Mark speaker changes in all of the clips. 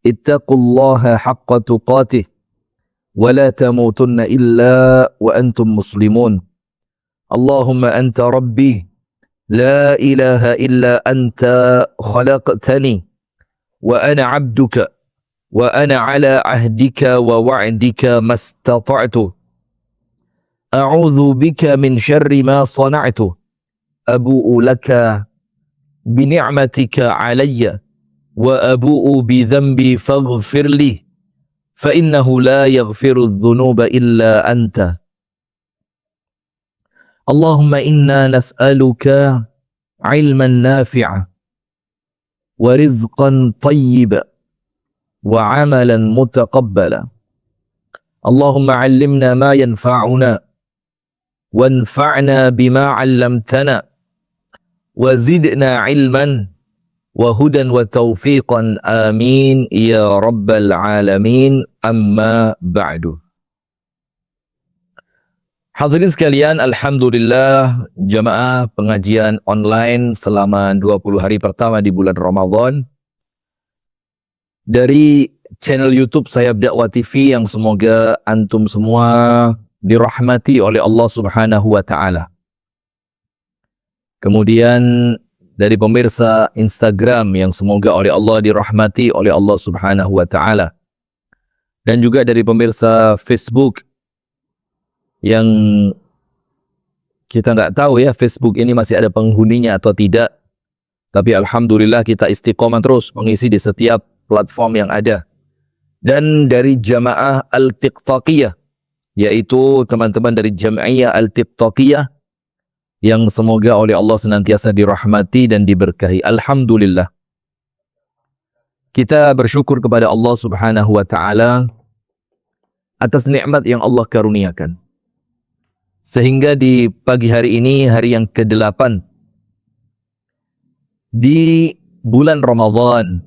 Speaker 1: ittaqullaha haqqa tuqatih wa la tamutunna illa wa antum muslimun. Allahumma anta rabbi la ilaha illa anta khalaqtani wa ana 'abduka wa ana 'ala 'ahdika wa wa'dika mastata'tu. A'udzu bika min syarri ma sana'tu. Abu'u laka bi ni'matika 'alayya wa abu'u bi dhanbi faghfir li fa innahu la yaghfiru adh-dhunuba illa anta. Allahumma inna nas'aluka 'ilman nafi'a wa rizqan tayyiba wa 'amalan mutaqabbala. Allahumma 'allimna ma yanfa'una wanfa'na bima 'allamtana wa zidna 'ilman wa hudan wa taufiqan amin ya rabbal alamin. Amma ba'du. Hadirin sekalian, alhamdulillah jamaah pengajian online selama 20 hari pertama di bulan Ramadan dari channel YouTube Sayap Dakwah TV yang semoga antum semua dirahmati oleh Allah Subhanahu wa taala. Kemudian dari pemirsa Instagram yang semoga oleh Allah dirahmati oleh Allah Subhanahu wa taala. Dan juga dari pemirsa Facebook yang kita nggak tahu ya Facebook ini masih ada penghuninya atau tidak. Tapi alhamdulillah kita istiqomah terus mengisi di setiap platform yang ada. Dan dari jamaah Al-Tiqtaqiyah, yaitu teman-teman dari Jam'iyah Al-Tiqtaqiyah yang semoga oleh Allah senantiasa dirahmati dan diberkahi. Alhamdulillah. Kita bersyukur kepada Allah Subhanahu wa taala atas nikmat yang Allah karuniakan. Sehingga di pagi hari ini, hari yang ke-8 di bulan Ramadan,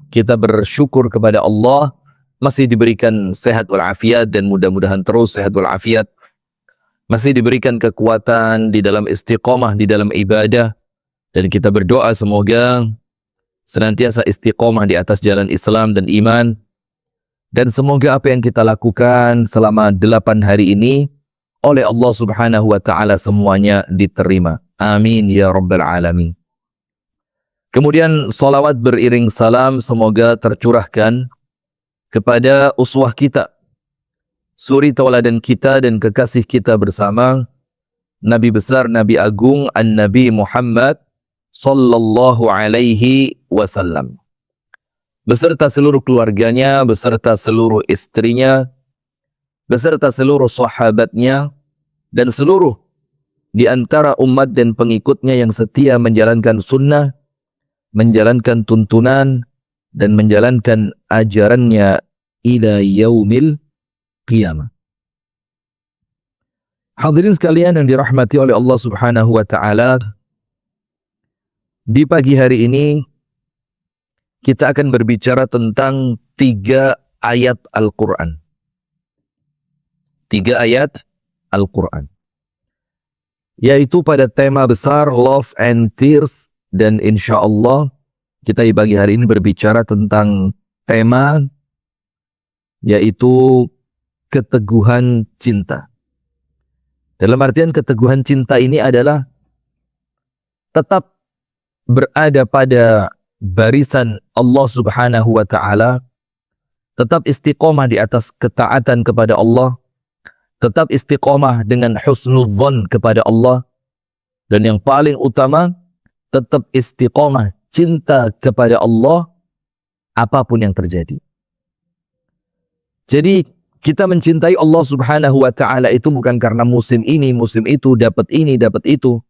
Speaker 1: kita bersyukur kepada Allah masih diberikan sehat walafiat dan mudah-mudahan terus sehat walafiat. Masih diberikan kekuatan di dalam istiqomah, di dalam ibadah. Dan kita berdoa semoga senantiasa istiqomah di atas jalan Islam dan iman. Dan semoga apa yang kita lakukan selama 8 hari ini oleh Allah Subhanahu wa taala semuanya diterima. Amin ya rabbal alamin. Kemudian salawat beriring salam semoga tercurahkan kepada uswah kita, suri tauladan kita dan kekasih kita bersama, Nabi besar, Nabi agung, An-Nabi Muhammad sallallahu alaihi wasallam. Beserta seluruh keluarganya, beserta seluruh istrinya, beserta seluruh sahabatnya, dan seluruh di antara umat dan pengikutnya yang setia menjalankan sunnah, menjalankan tuntunan, dan menjalankan ajarannya ila yaumil qiyamah. Hadirin sekalian yang dirahmati oleh Allah Subhanahu wa taala, di pagi hari ini kita akan berbicara tentang 3 ayat Al-Quran. 3 ayat Al-Quran. Yaitu pada tema besar Love and Tears, dan insya Allah kita di pagi hari ini berbicara tentang tema yaitu keteguhan cinta. Dalam artian keteguhan cinta ini adalah tetap berada pada barisan Allah Subhanahu wa taala, tetap istiqomah di atas ketaatan kepada Allah, tetap istiqomah dengan husnudzon kepada Allah, dan yang paling utama tetap istiqomah cinta kepada Allah apapun yang terjadi. Jadi kita mencintai Allah Subhanahu wa taala itu bukan karena musim ini, musim itu, dapat ini, dapat itu.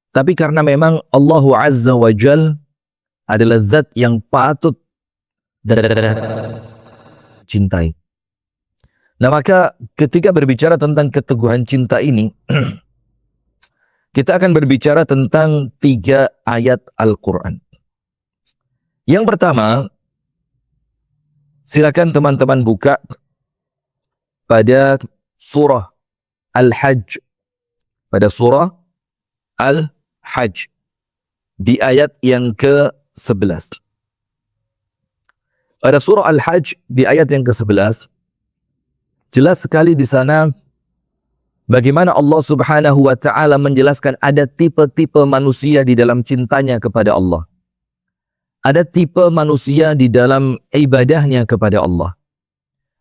Speaker 1: Tapi karena memang Allah Azza wa Jal adalah zat yang patut cintai. Nah, maka ketika berbicara tentang keteguhan cinta ini, kita akan berbicara tentang 3 ayat Al-Quran. Yang pertama, silakan teman-teman buka pada surah Al-Hajj. Pada surah Al-Hajj. Di ayat yang ke-11. Pada surah Al-Hajj di ayat yang ke-11, jelas sekali di sana bagaimana Allah Subhanahu wa taala menjelaskan ada tipe-tipe manusia di dalam cintanya kepada Allah. Ada tipe manusia di dalam ibadahnya kepada Allah.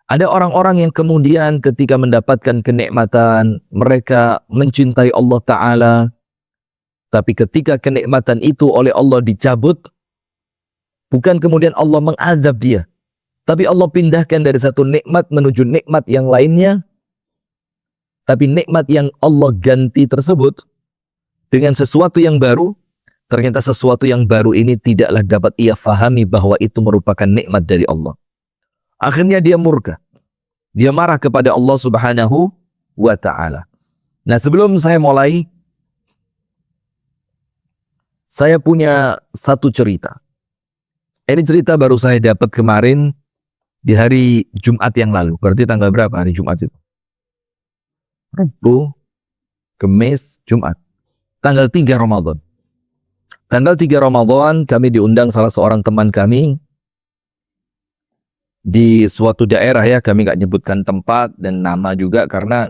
Speaker 1: Ada orang-orang yang kemudian ketika mendapatkan kenikmatan, mereka mencintai Allah Ta'ala. Tapi ketika kenikmatan itu oleh Allah dicabut, bukan kemudian Allah mengazab dia, tapi Allah pindahkan dari satu nikmat menuju nikmat yang lainnya. Tapi nikmat yang Allah ganti tersebut dengan sesuatu yang baru, ternyata sesuatu yang baru ini tidaklah dapat ia fahami bahwa itu merupakan nikmat dari Allah. Akhirnya dia murka. Dia marah kepada Allah Subhanahu wa ta'ala. Nah, sebelum saya mulai, saya punya satu cerita. Ini cerita baru saya dapat kemarin di hari Jumat yang lalu. Berarti tanggal berapa hari Jumat itu? Rabu, Kamis, Jumat. Tanggal 3 Ramadan. Tanggal 3 Ramadan kami diundang salah seorang teman kami di suatu daerah, ya, kami nggak nyebutkan tempat dan nama juga karena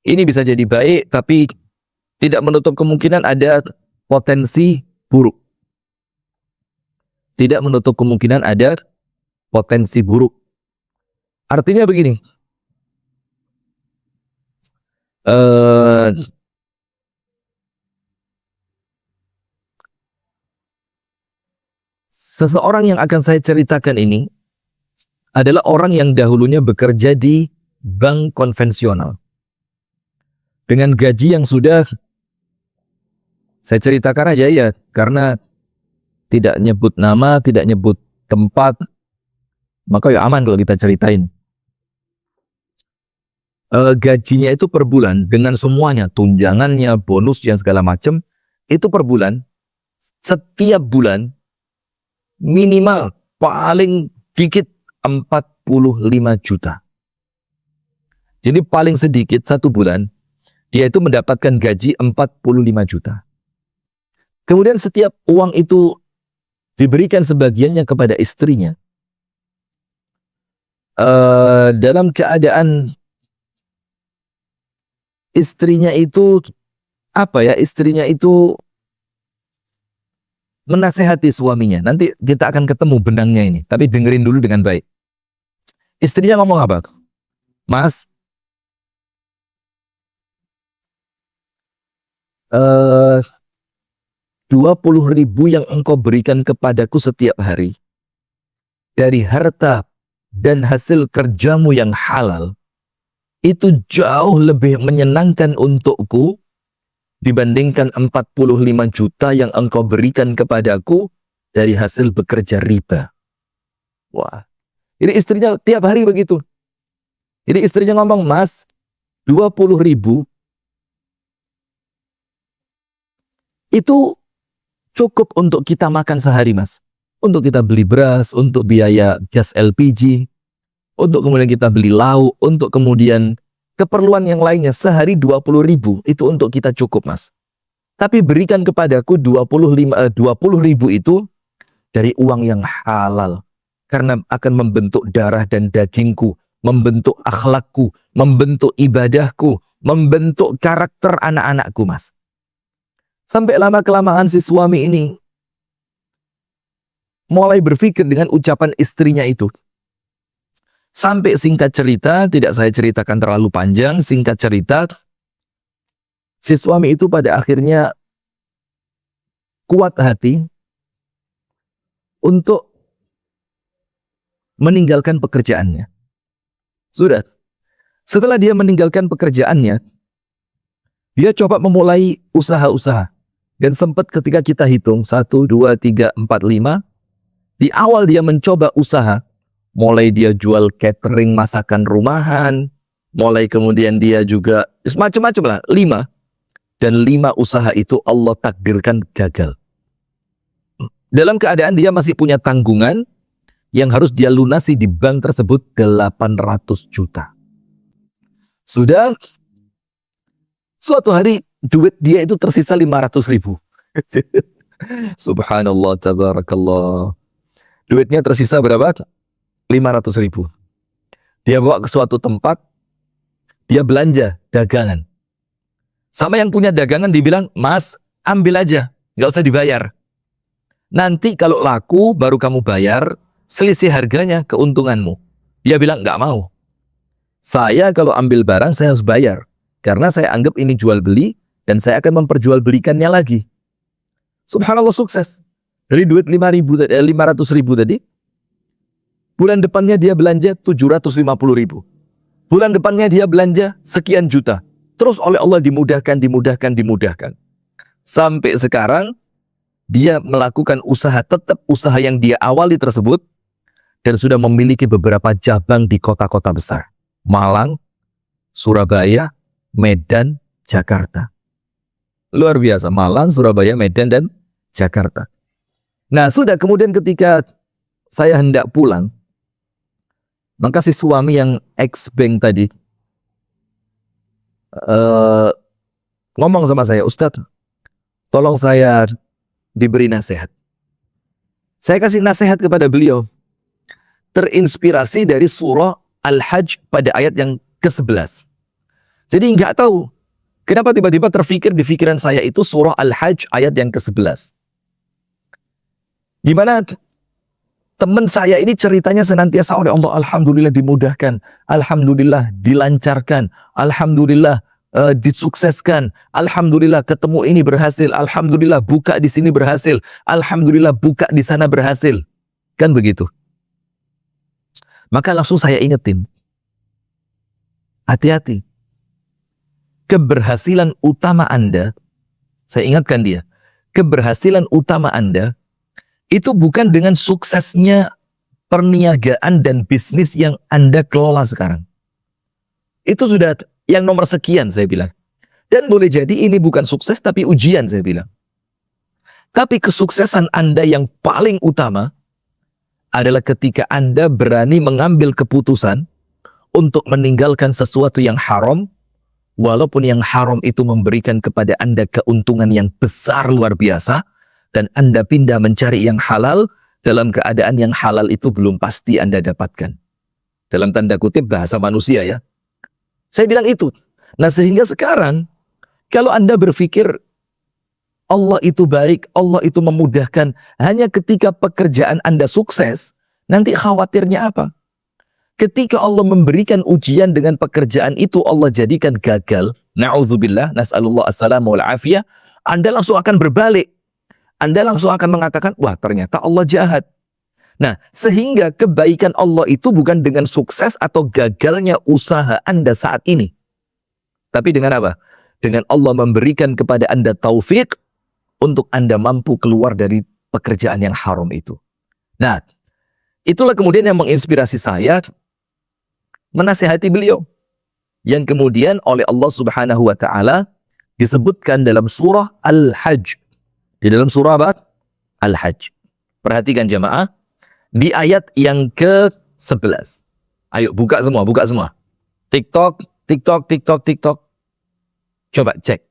Speaker 1: ini bisa jadi baik tapi tidak menutup kemungkinan ada potensi buruk. Tidak menutup kemungkinan ada potensi buruk. Artinya begini, seseorang yang akan saya ceritakan ini adalah orang yang dahulunya bekerja di bank konvensional dengan gaji yang sudah saya ceritakan aja ya, karena tidak nyebut nama, tidak nyebut tempat, maka ya aman kalau kita ceritain. Gajinya itu per bulan dengan semuanya, tunjangannya, bonusnya, segala macam, itu per bulan. Setiap bulan minimal paling dikit 45 juta. Jadi paling sedikit satu bulan dia itu mendapatkan gaji 45 juta. Kemudian setiap uang itu diberikan sebagiannya kepada istrinya. Dalam keadaan istrinya itu istrinya itu menasehati suaminya. Nanti kita akan ketemu benangnya ini, tapi dengerin dulu dengan baik. Istrinya ngomong apa? Mas, 20.000 yang engkau berikan kepadaku setiap hari dari harta dan hasil kerjamu yang halal itu jauh lebih menyenangkan untukku dibandingkan 45 juta yang engkau berikan kepadaku dari hasil bekerja riba. Wah, ini istrinya tiap hari begitu. Jadi istrinya ngomong, Mas, 20.000 itu cukup untuk kita makan sehari, Mas. Untuk kita beli beras, untuk biaya gas LPG, untuk kemudian kita beli lauk, untuk kemudian keperluan yang lainnya. Sehari 20.000 itu untuk kita cukup, Mas. Tapi berikan kepadaku 20.000 itu dari uang yang halal. Karena akan membentuk darah dan dagingku, membentuk akhlakku, membentuk ibadahku, membentuk karakter anak-anakku, Mas. Sampai lama-kelamaan si suami ini mulai berpikir dengan ucapan istrinya itu. Sampai singkat cerita, tidak saya ceritakan terlalu panjang, singkat cerita, si suami itu pada akhirnya kuat hati untuk meninggalkan pekerjaannya. Sudah. Setelah dia meninggalkan pekerjaannya, dia coba memulai usaha-usaha. Dan sempat ketika kita hitung, 1, 2, 3, 4, 5, di awal dia mencoba usaha, mulai dia jual catering masakan rumahan, mulai kemudian dia juga macam-macam lah, 5. Dan 5 usaha itu Allah takdirkan gagal. Dalam keadaan dia masih punya tanggungan yang harus dia lunasi di bank tersebut 800 juta. Sudah, suatu hari duit dia itu tersisa 500.000. Subhanallah, tabarakallah. Duitnya tersisa berapa? 500.000. Dia bawa ke suatu tempat, dia belanja dagangan. Sama yang punya dagangan dibilang, "Mas, ambil aja, nggak usah dibayar. Nanti kalau laku baru kamu bayar, selisih harganya keuntunganmu." Dia bilang, "Nggak mau. Saya kalau ambil barang saya harus bayar. Karena saya anggap ini jual beli dan saya akan memperjualbelikannya lagi." Subhanallah, sukses. Dari duit 500.000 tadi, bulan depannya dia belanja 750.000. Bulan depannya dia belanja sekian juta. Terus oleh Allah dimudahkan. Sampai sekarang, dia melakukan usaha, tetap usaha yang dia awali tersebut, dan sudah memiliki beberapa cabang di kota-kota besar. Malang, Surabaya, Medan, Jakarta. Luar biasa, Malang, Surabaya, Medan, dan Jakarta. Nah, sudah kemudian ketika saya hendak pulang, maka si suami yang ex-bank tadi ngomong sama saya, "Ustadz, tolong saya diberi nasihat." Saya kasih nasihat kepada beliau, terinspirasi dari surah Al-Hajj pada ayat yang ke-11. Jadi nggak tahu kenapa tiba-tiba terfikir di pikiran saya itu surah Al-Hajj ayat yang ke-11. Gimana teman saya ini ceritanya senantiasa oleh Allah, alhamdulillah dimudahkan, alhamdulillah dilancarkan, alhamdulillah disukseskan, alhamdulillah ketemu ini berhasil, alhamdulillah buka di sini berhasil, alhamdulillah buka di sana berhasil. Kan begitu. Maka langsung saya ingetin, hati-hati. Keberhasilan utama Anda, saya ingatkan dia, keberhasilan utama Anda itu bukan dengan suksesnya perniagaan dan bisnis yang Anda kelola sekarang. Itu sudah yang nomor sekian, saya bilang. Dan boleh jadi ini bukan sukses tapi ujian, saya bilang. Tapi kesuksesan Anda yang paling utama adalah ketika Anda berani mengambil keputusan untuk meninggalkan sesuatu yang haram, walaupun yang haram itu memberikan kepada Anda keuntungan yang besar luar biasa, dan Anda pindah mencari yang halal dalam keadaan yang halal itu belum pasti Anda dapatkan. Dalam tanda kutip bahasa manusia ya. Saya bilang itu. Nah, sehingga sekarang kalau Anda berpikir Allah itu baik, Allah itu memudahkan, hanya ketika pekerjaan Anda sukses, nanti khawatirnya apa? Ketika Allah memberikan ujian dengan pekerjaan itu Allah jadikan gagal, na'udzubillah, nas'alullah assalamu wal afiyah, Anda langsung akan berbalik. Anda langsung akan mengatakan, wah ternyata Allah jahat. Nah, sehingga kebaikan Allah itu bukan dengan sukses atau gagalnya usaha Anda saat ini. Tapi dengan apa? Dengan Allah memberikan kepada Anda taufik untuk Anda mampu keluar dari pekerjaan yang haram itu. Nah, itulah kemudian yang menginspirasi saya menasihati beliau. Yang kemudian oleh Allah Subhanahu wa Ta'ala disebutkan dalam surah Al-Hajj. Di dalam surah apa? Al-Hajj. Perhatikan jamaah. Di ayat yang ke-11. Ayo buka semua, buka semua. TikTok. Coba cek.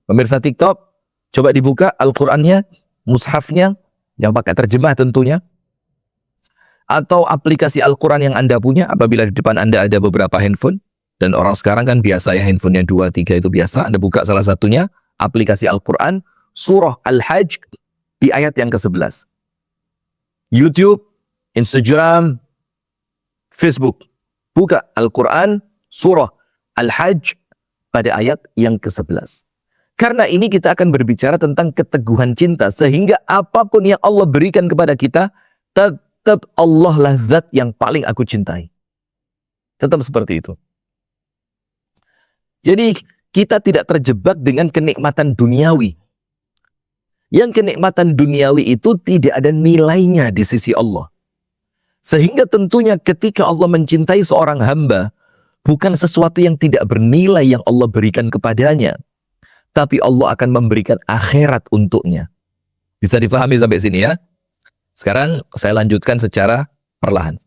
Speaker 1: Pemirsa TikTok, coba dibuka Al-Qur'annya, mushafnya, yang pakai terjemah tentunya. Atau aplikasi Al-Quran yang Anda punya, apabila di depan Anda ada beberapa handphone. Dan orang sekarang kan biasa ya, handphonenya 2, 3 itu biasa. Anda buka salah satunya, aplikasi Al-Quran, surah Al-Hajj di ayat yang ke-11. YouTube, Instagram, Facebook. Buka Al-Quran, surah Al-Hajj pada ayat yang ke-11. Karena ini kita akan berbicara tentang keteguhan cinta. Sehingga apapun yang Allah berikan kepada kita, tetap Allah lah zat yang paling aku cintai. Tetap seperti itu. Jadi kita tidak terjebak dengan kenikmatan duniawi. Yang kenikmatan duniawi itu tidak ada nilainya di sisi Allah. Sehingga tentunya ketika Allah mencintai seorang hamba, bukan sesuatu yang tidak bernilai yang Allah berikan kepadanya. Tapi Allah akan memberikan akhirat untuknya. Bisa difahami sampai sini ya? Sekarang saya lanjutkan secara perlahan.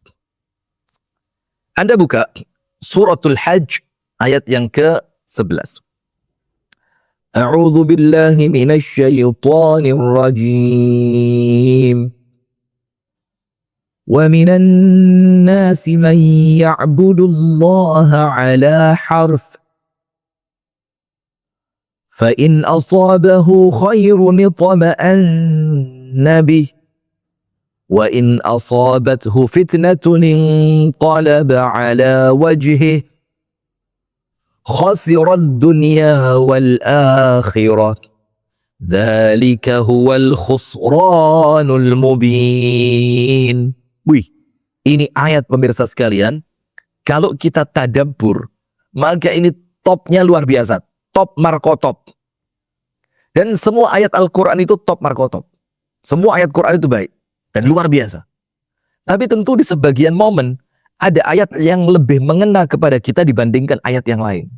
Speaker 1: Anda buka suratul Hajj ayat yang ke-11. A'udzu billahi minasy syaithanir rajim. وَمِنَ النَّاسِ مَنْ يَعْبُدُ اللَّهَ عَلَى حَرْفٍ فَإِنْ أَصَابَهُ خَيْرٌ اطْمَأَنَّ بِهِ وَإِنْ أَصَابَتْهُ فِتْنَةٌ انقَلَبَ عَلَى وَجْهِهِ خَسِرَ الدُّنْيَا وَالْآخِرَةَ ذَلِكَ هُوَ الْخُسْرَانُ الْمُبِينُ. Wih, ini ayat pemirsa sekalian. Kalau kita tadabbur, maka ini topnya luar biasa. Top markotop. Dan semua ayat Al-Quran itu top markotop. Semua ayat Quran itu baik dan luar biasa. Tapi tentu di sebagian momen ada ayat yang lebih mengena kepada kita dibandingkan ayat yang lain.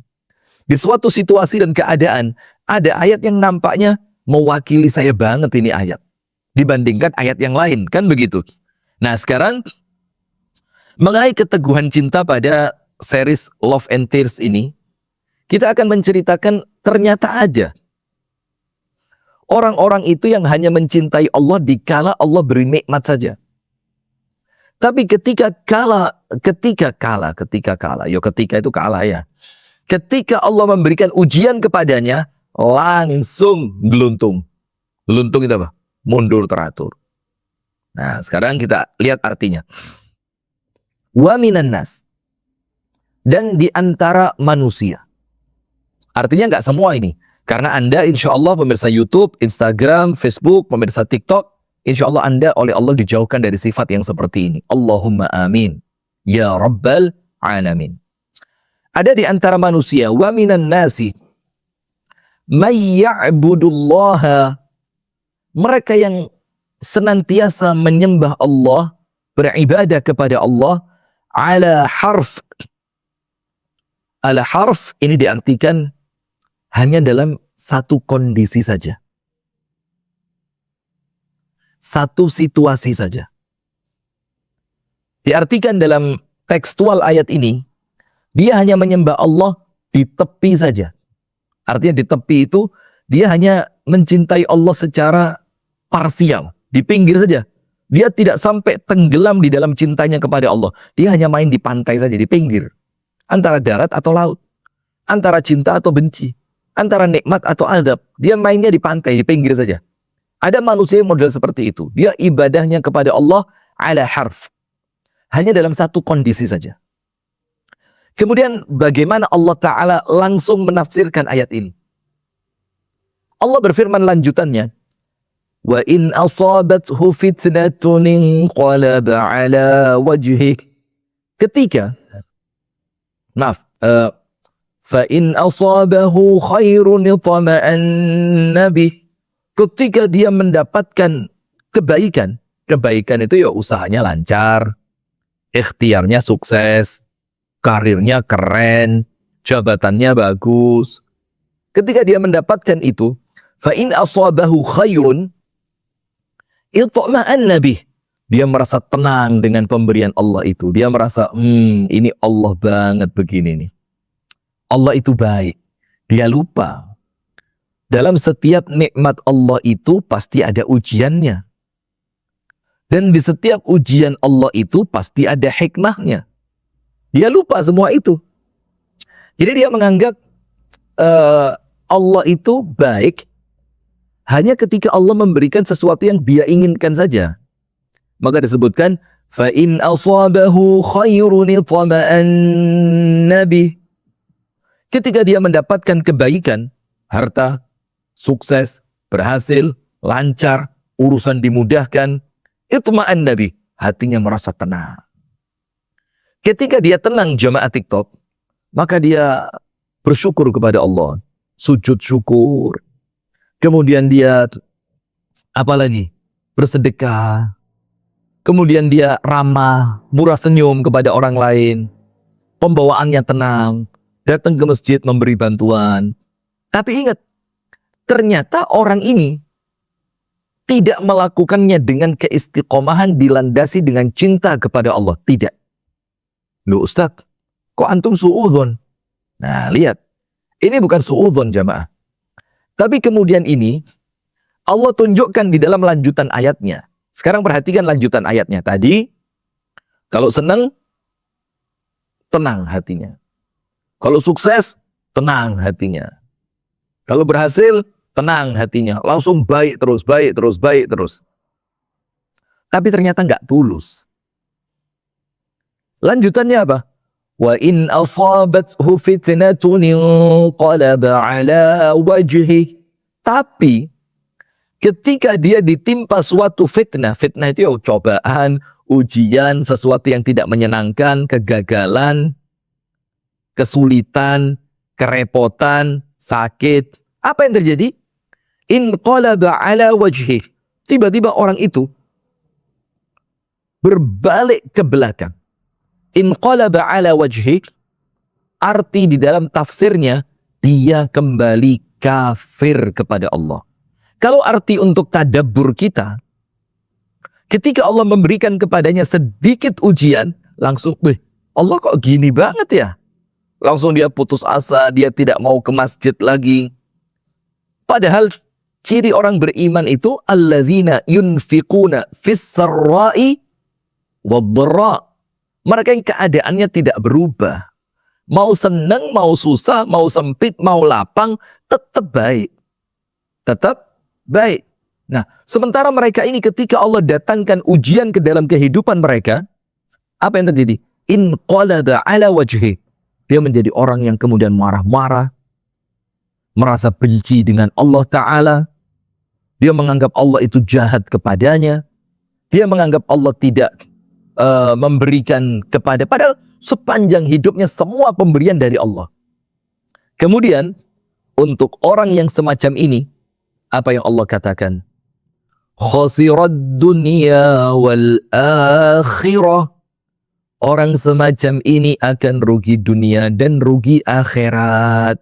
Speaker 1: Di suatu situasi dan keadaan, ada ayat yang nampaknya mewakili saya banget ini ayat dibandingkan ayat yang lain, kan begitu. Nah, sekarang mengenai keteguhan cinta pada series Love and Tears ini, kita akan menceritakan ternyata ada orang-orang itu yang hanya mencintai Allah dikala Allah beri nikmat saja. Tapi ketika Allah memberikan ujian kepadanya, langsung geluntung. Geluntung itu apa? Mundur teratur. Nah, sekarang kita lihat artinya. Wa minan nas. Dan di antara manusia. Artinya nggak semua ini. Karena Anda insya Allah pemirsa YouTube, Instagram, Facebook, pemirsa TikTok, insya Allah Anda oleh Allah dijauhkan dari sifat yang seperti ini. Allahumma amin. Ya Rabbal Alamin. Ada di antara manusia, wa minan nasi, may ya'budullaha, mereka yang senantiasa menyembah Allah, beribadah kepada Allah, ala harf. Ala harf ini diartikan hanya dalam satu kondisi saja. Satu situasi saja. Diartikan dalam tekstual ayat ini, dia hanya menyembah Allah di tepi saja. Artinya di tepi itu, dia hanya mencintai Allah secara parsial, di pinggir saja. Dia tidak sampai tenggelam di dalam cintanya kepada Allah. Dia hanya main di pantai saja, di pinggir. Antara darat atau laut. Antara cinta atau benci. Antara nikmat atau azab. Dia mainnya di pantai, di pinggir saja. Ada manusia yang model seperti itu. Dia ibadahnya kepada Allah ala harf. Hanya dalam satu kondisi saja. Kemudian bagaimana Allah Ta'ala langsung menafsirkan ayat ini? Allah berfirman lanjutannya. Wa in asabathu fitnatun inqalaba ala wajhih. Ketika, فَإِنْ أَصَابَهُ خَيْرٌ اطْمَأَنَّ بِهِ. Ketika dia mendapatkan kebaikan, kebaikan itu ya usahanya lancar, ikhtiarnya sukses, karirnya keren, jabatannya bagus. Ketika dia mendapatkan itu, فَإِنْ أَصَابَهُ خَيْرٌ اطْمَأَنَّ بِهِ. Dia merasa tenang dengan pemberian Allah itu. Dia merasa, ini Allah banget begini nih. Allah itu baik. Dia lupa. Dalam setiap nikmat Allah itu pasti ada ujiannya. Dan di setiap ujian Allah itu pasti ada hikmahnya. Dia lupa semua itu. Jadi dia menganggap Allah itu baik hanya ketika Allah memberikan sesuatu yang dia inginkan saja. Maka disebutkan فَإِنْ أَصَابَهُ خَيْرٌ اطْمَأَنَّ بِهِ. Ketika dia mendapatkan kebaikan, harta, sukses, berhasil, lancar, urusan dimudahkan, itma'anna bih, hatinya merasa tenang. Ketika dia tenang jamaah TikTok, maka dia bersyukur kepada Allah, sujud syukur. Kemudian dia apalagi? Bersedekah. Kemudian dia ramah, murah senyum kepada orang lain. Pembawaannya tenang. Datang ke masjid memberi bantuan. Tapi ingat, ternyata orang ini tidak melakukannya dengan keistiqomahan dilandasi dengan cinta kepada Allah. Tidak. Loh Ustaz, kok antum su'udhon? Nah lihat, ini bukan su'udhon jamaah. Tapi kemudian ini, Allah tunjukkan di dalam lanjutan ayatnya. Sekarang perhatikan lanjutan ayatnya. Tadi, Kalau senang, tenang hatinya. Kalau sukses, tenang hatinya. Kalau berhasil, tenang hatinya. Langsung baik terus, baik terus, baik terus. Tapi ternyata nggak tulus. Lanjutannya apa? Wa in asabathu fitnatun inqalaba ala wajhi. Tapi ketika dia ditimpa suatu fitnah, fitnah itu cobaan, ujian, sesuatu yang tidak menyenangkan, kegagalan, kesulitan, kerepotan, sakit. Apa yang terjadi? Inqalaba ala wajhi. Tiba-tiba orang itu berbalik ke belakang. Inqalaba ala wajhi, arti di dalam tafsirnya, dia kembali kafir kepada Allah. Kalau arti untuk tadabbur kita, ketika Allah memberikan kepadanya sedikit ujian, langsung, Allah kok gini banget ya? Langsung dia putus asa, dia tidak mau ke masjid lagi. Padahal ciri orang beriman itu alladzina yunfiquna fis sarra'i wad-dharra. Mereka yang keadaannya tidak berubah. Mau senang, mau susah, mau sempit, mau lapang, tetap baik. Tetap baik. Nah, sementara mereka ini ketika Allah datangkan ujian ke dalam kehidupan mereka, apa yang terjadi? Inqalaba ala wajhi. Dia menjadi orang yang kemudian marah-marah, merasa benci dengan Allah Ta'ala. Dia menganggap Allah itu jahat kepadanya. Dia menganggap Allah tidak memberikan kepada, padahal sepanjang hidupnya semua pemberian dari Allah. Kemudian untuk orang yang semacam ini, apa yang Allah katakan? Khasirad dunya wal akhirah. Orang semacam ini akan rugi dunia dan rugi akhirat.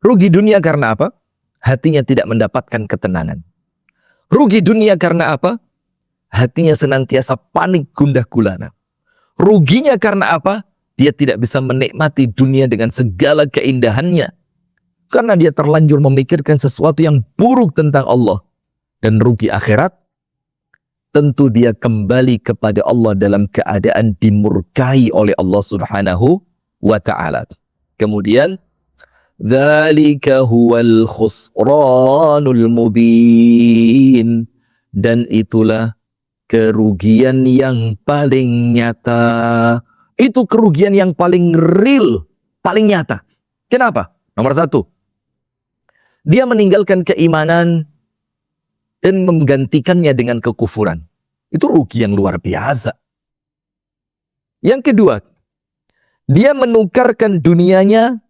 Speaker 1: Rugi dunia karena apa? Hatinya tidak mendapatkan ketenangan. Rugi dunia karena apa? Hatinya senantiasa panik gundah gulana. Ruginya karena apa? Dia tidak bisa menikmati dunia dengan segala keindahannya. Karena dia terlanjur memikirkan sesuatu yang buruk tentang Allah. Dan rugi akhirat, tentu dia kembali kepada Allah dalam keadaan dimurkai oleh Allah Subhanahu wa Ta'ala. Kemudian, dzalika huwal khusranul mubin. Dan itulah kerugian yang paling nyata. Itu kerugian yang paling real, paling nyata. Kenapa? Nomor satu, dia meninggalkan keimanan dan menggantikannya dengan kekufuran. Itu rugi yang luar biasa. Yang kedua, dia menukarkan dunianya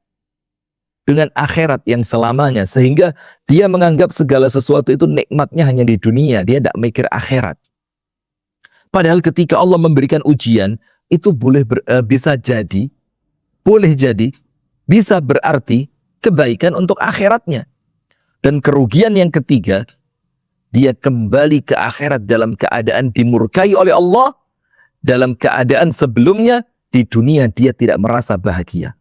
Speaker 1: dengan akhirat yang selamanya. Sehingga dia menganggap segala sesuatu itu nikmatnya hanya di dunia. Dia tidak mikir akhirat. Padahal ketika Allah memberikan ujian, itu bisa jadi, bisa berarti kebaikan untuk akhiratnya. Dan kerugian yang ketiga, dia kembali ke akhirat dalam keadaan dimurkai oleh Allah. Dalam keadaan sebelumnya, di dunia dia tidak merasa bahagia.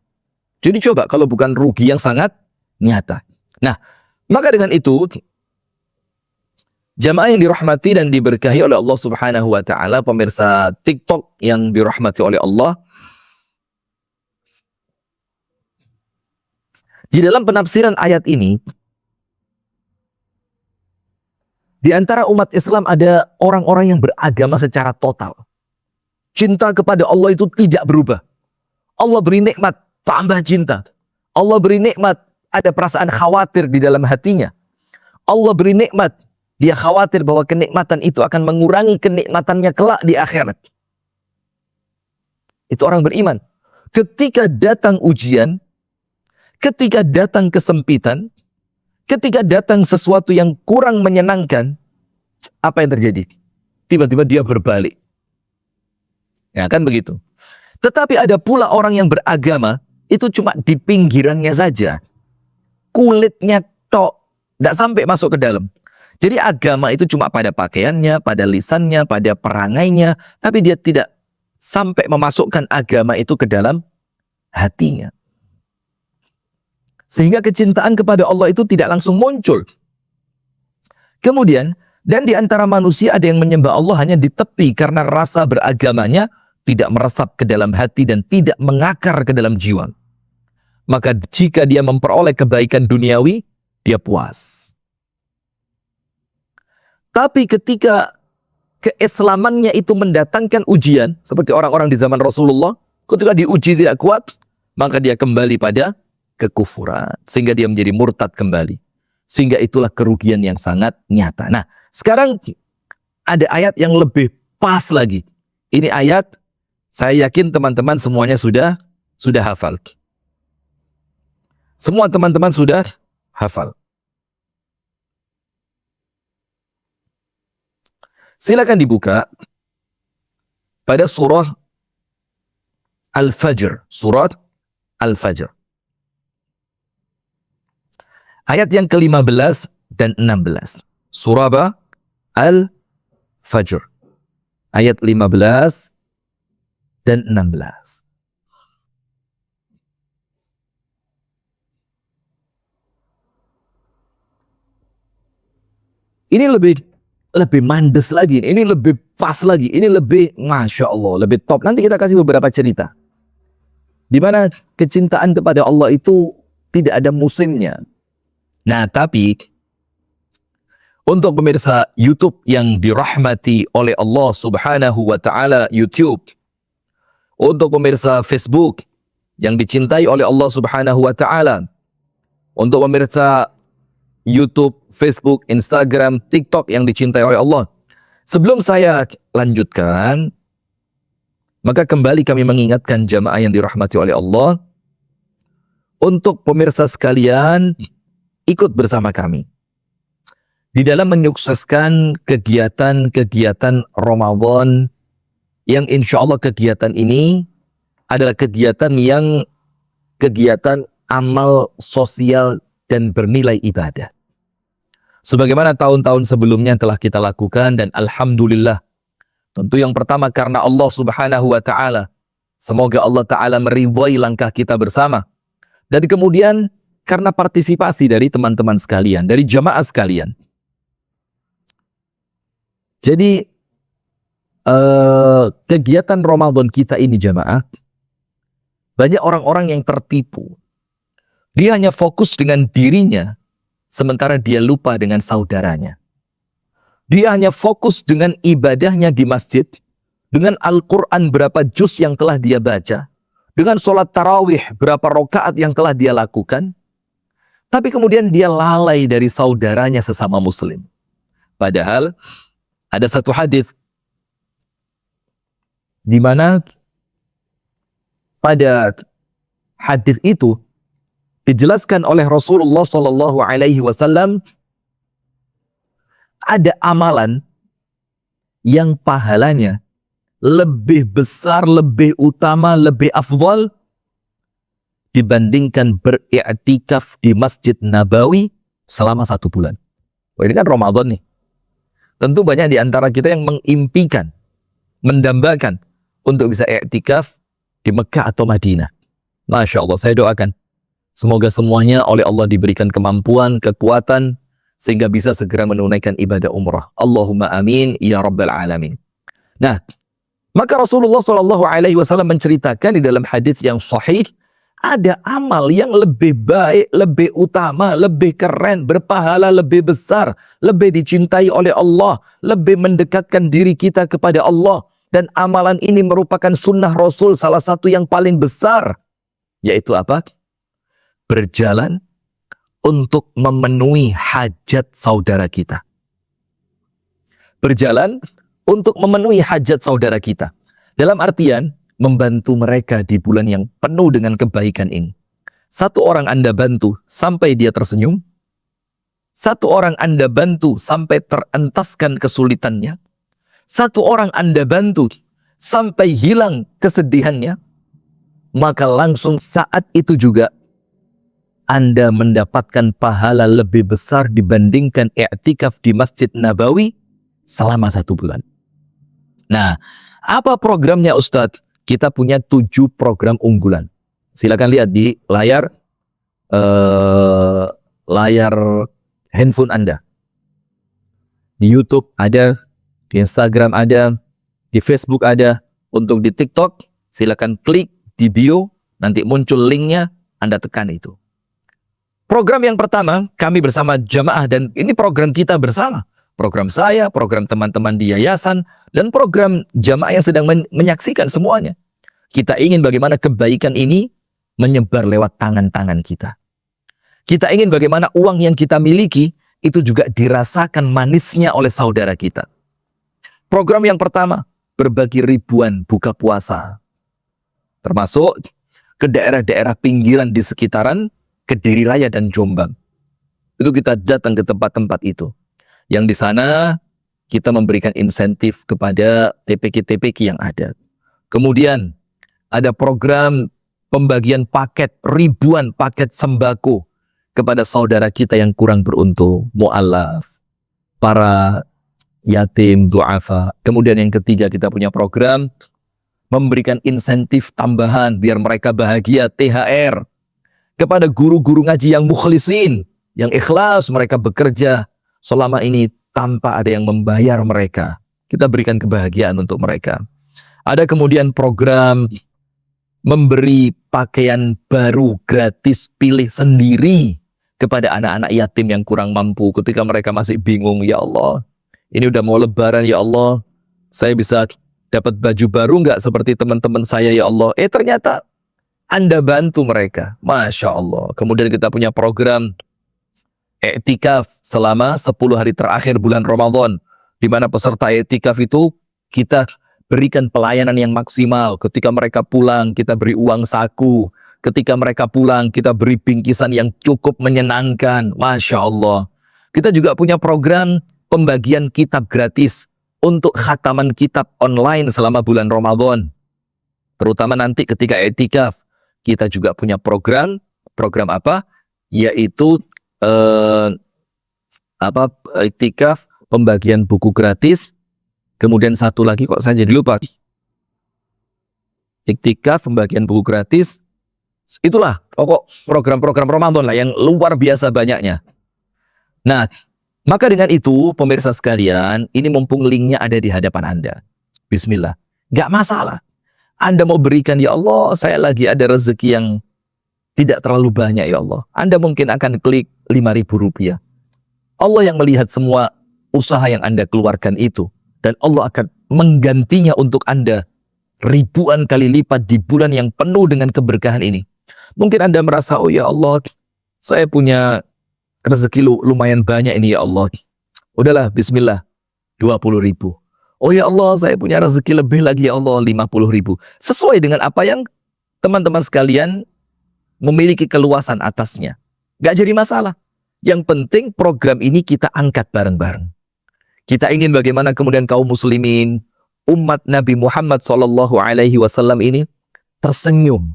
Speaker 1: Jadi coba kalau bukan rugi yang sangat nyata. Nah, maka dengan itu, jamaah yang dirahmati dan diberkahi oleh Allah Subhanahu wa Ta'ala, pemirsa TikTok yang dirahmati oleh Allah, di dalam penafsiran ayat ini, di antara umat Islam ada orang-orang yang beragama secara total. Cinta kepada Allah itu tidak berubah. Allah beri nikmat, tambah cinta. Allah beri nikmat, ada perasaan khawatir di dalam hatinya. Allah beri nikmat, dia khawatir bahwa kenikmatan itu akan mengurangi kenikmatannya kelak di akhirat. Itu orang beriman. Ketika datang ujian, ketika datang kesempitan, ketika datang sesuatu yang kurang menyenangkan, apa yang terjadi? Tiba-tiba dia berbalik. Ya kan begitu. Tetapi ada pula orang yang beragama, itu cuma di pinggirannya saja. Kulitnya tok, tidak sampai masuk ke dalam. Jadi agama itu cuma pada pakaiannya, pada lisannya, pada perangainya, tapi dia tidak sampai memasukkan agama itu ke dalam hatinya. Sehingga kecintaan kepada Allah itu tidak langsung muncul. Kemudian, dan di antara manusia ada yang menyembah Allah hanya di tepi karena rasa beragamanya tidak meresap ke dalam hati dan tidak mengakar ke dalam jiwa. Maka jika dia memperoleh kebaikan duniawi, dia puas. Tapi ketika keislamannya itu mendatangkan ujian, seperti orang-orang di zaman Rasulullah, ketika diuji tidak kuat, maka dia kembali pada kekufuran. Sehingga dia menjadi murtad kembali. Sehingga itulah kerugian yang sangat nyata. Nah, sekarang ada ayat yang lebih pas lagi. Ini ayat, saya yakin teman-teman semuanya sudah hafal. Semua teman-teman sudah hafal. Silakan dibuka pada surah Al-Fajr. Surat Al-Fajr. Ayat yang ke-15 dan 16. Surah apa? Al-Fajr. Ayat 15 dan 16. Ini lebih mandes lagi, ini lebih pas lagi, ini lebih Masya Allah, lebih top. Nanti kita kasih beberapa cerita di mana kecintaan kepada Allah itu tidak ada musimnya. Nah, tapi untuk pemirsa YouTube yang dirahmati oleh Allah Subhanahu wa taala, YouTube, untuk pemirsa Facebook yang dicintai oleh Allah Subhanahu wa taala, untuk pemirsa YouTube, Facebook, Instagram, TikTok yang dicintai oleh Allah. Sebelum saya lanjutkan, maka kembali kami mengingatkan jamaah yang dirahmati oleh Allah, untuk pemirsa sekalian ikut bersama kami di dalam menyukseskan kegiatan-kegiatan Ramadan yang insya Allah kegiatan ini adalah kegiatan amal sosial dan bernilai ibadah. Sebagaimana tahun-tahun sebelumnya telah kita lakukan, dan alhamdulillah, tentu yang pertama karena Allah Subhanahu wa taala. Semoga Allah taala meridhai langkah kita bersama. Dan kemudian karena partisipasi dari teman-teman sekalian, dari jamaah sekalian. Jadi kegiatan Ramadan kita ini jamaah, banyak orang-orang yang tertipu. Dia hanya fokus dengan dirinya, sementara dia lupa dengan saudaranya. Dia hanya fokus dengan ibadahnya di masjid, dengan Al-Quran berapa juz yang telah dia baca, dengan sholat tarawih berapa rakaat yang telah dia lakukan, tapi kemudian dia lalai dari saudaranya sesama muslim. Padahal ada satu hadis di mana pada hadis itu dijelaskan oleh Rasulullah Shallallahu Alaihi Wasallam ada amalan yang pahalanya lebih besar, lebih utama, lebih afdal dibandingkan beriktikaf di Masjid Nabawi selama 1 bulan. Wah, ini kan Ramadan nih. Tentu banyak di antara kita yang mengimpikan, mendambakan untuk bisa iktikaf di Mekah atau Madinah. Masya Allah, saya doakan semoga semuanya oleh Allah diberikan kemampuan, kekuatan, sehingga bisa segera menunaikan ibadah umrah. Allahumma amin ya rabbal alamin. Nah, maka Rasulullah SAW menceritakan di dalam hadis yang sahih, ada amal yang lebih baik, lebih utama, lebih keren, berpahala lebih besar, lebih dicintai oleh Allah, lebih mendekatkan diri kita kepada Allah. Dan amalan ini merupakan sunnah Rasul, salah satu yang paling besar, yaitu apa? Berjalan untuk memenuhi hajat saudara kita. Berjalan untuk memenuhi hajat saudara kita. Dalam artian, membantu mereka di bulan yang penuh dengan kebaikan ini. Satu orang Anda bantu sampai dia tersenyum. Satu orang Anda bantu sampai terentaskan kesulitannya. Satu orang Anda bantu sampai hilang kesedihannya. Maka langsung saat itu juga Anda mendapatkan pahala lebih besar dibandingkan i'tikaf di Masjid Nabawi selama 1 bulan. Nah, apa programnya Ustadz? Kita punya 7 program unggulan. Silakan lihat di layar handphone Anda. Di YouTube ada, di Instagram ada, di Facebook ada, Untuk di TikTok, silakan klik di bio, nanti muncul linknya, Anda tekan itu. Program yang pertama, kami bersama jamaah, dan ini program kita bersama. Program saya, program teman-teman di yayasan, dan program jamaah yang sedang menyaksikan semuanya. Kita ingin bagaimana kebaikan ini menyebar lewat tangan-tangan kita. Kita ingin bagaimana uang yang kita miliki itu juga dirasakan manisnya oleh saudara kita. Program yang pertama, berbagi ribuan buka puasa. Termasuk ke daerah-daerah pinggiran di sekitaran Kediri Raya dan Jombang. Itu kita datang ke tempat-tempat itu. Yang di sana kita memberikan insentif kepada TPK-TPK yang ada. Kemudian ada program pembagian paket, ribuan paket sembako kepada saudara kita yang kurang beruntung, mu'alaf, para yatim, du'afa. Kemudian yang ketiga, kita punya program memberikan insentif tambahan biar mereka bahagia, THR, kepada guru-guru ngaji yang mukhlisin, yang ikhlas mereka bekerja selama ini tanpa ada yang membayar mereka. Kita berikan kebahagiaan untuk mereka. Ada kemudian program memberi pakaian baru gratis pilih sendiri kepada anak-anak yatim yang kurang mampu ketika mereka masih bingung. Ya Allah, ini udah mau lebaran, ya Allah, saya bisa dapat baju baru nggak seperti teman-teman saya, ya Allah. Ternyata Anda bantu mereka. Masya Allah. Kemudian kita punya program i'tikaf selama 10 hari terakhir bulan Ramadan, di mana peserta i'tikaf itu kita berikan pelayanan yang maksimal. Ketika mereka pulang, kita beri uang saku. Ketika mereka pulang, kita beri bingkisan yang cukup menyenangkan. Masya Allah. Kita juga punya program pembagian kitab gratis untuk khataman kitab online selama bulan Ramadan. Terutama nanti ketika i'tikaf, kita juga punya program apa? Yaitu i'tikaf, pembagian buku gratis. Kemudian satu lagi kok saya jadi lupa. I'tikaf, pembagian buku gratis. Itulah pokok program-program Ramadan lah yang luar biasa banyaknya. Nah, maka dengan itu pemirsa sekalian, ini mumpung linknya ada di hadapan Anda. Bismillah. Gak masalah. Anda mau berikan, ya Allah, saya lagi ada rezeki yang tidak terlalu banyak, ya Allah. Anda mungkin akan klik Rp5.000. Allah yang melihat semua usaha yang Anda keluarkan itu. Dan Allah akan menggantinya untuk Anda ribuan kali lipat di bulan yang penuh dengan keberkahan ini. Mungkin Anda merasa, oh ya Allah, saya punya rezeki lumayan banyak ini, ya Allah. Udahlah, bismillah, 20.000. Oh ya Allah, saya punya rezeki lebih lagi, ya Allah, 50.000. Sesuai dengan apa yang teman-teman sekalian memiliki keluasan atasnya. Gak jadi masalah. Yang penting program ini kita angkat bareng-bareng. Kita ingin bagaimana kemudian kaum muslimin, umat Nabi Muhammad SAW ini tersenyum.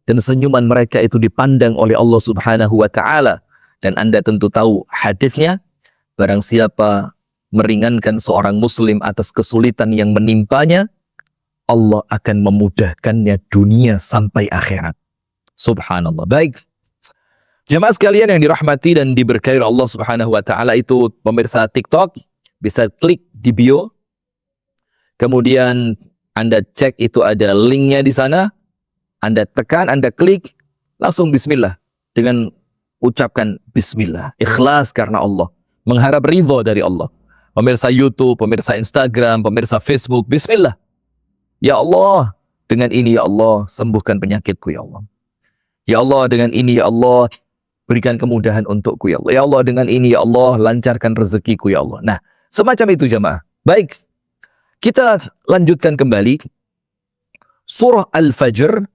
Speaker 1: Dan senyuman mereka itu dipandang oleh Allah Subhanahu wa Ta'ala. Dan Anda tentu tahu hadisnya, barang siapa meringankan seorang muslim atas kesulitan yang menimpanya, Allah akan memudahkannya dunia sampai akhirat. Subhanallah. Baik. Jemaah sekalian yang dirahmati dan diberkahi Allah Subhanahu wa Ta'ala, itu pemirsa TikTok, bisa klik di bio. Kemudian Anda cek itu ada linknya di sana. Anda tekan, Anda klik, langsung bismillah. Dengan ucapkan bismillah. Ikhlas karena Allah. Mengharap ridho dari Allah. Pemirsa YouTube, pemirsa Instagram, pemirsa Facebook, bismillah. Ya Allah, dengan ini ya Allah, sembuhkan penyakitku ya Allah. Ya Allah, dengan ini ya Allah, berikan kemudahan untukku ya Allah. Ya Allah, dengan ini ya Allah, lancarkan rezekiku ya Allah. Nah, semacam itu jemaah. Baik, kita lanjutkan kembali. Surah Al-Fajr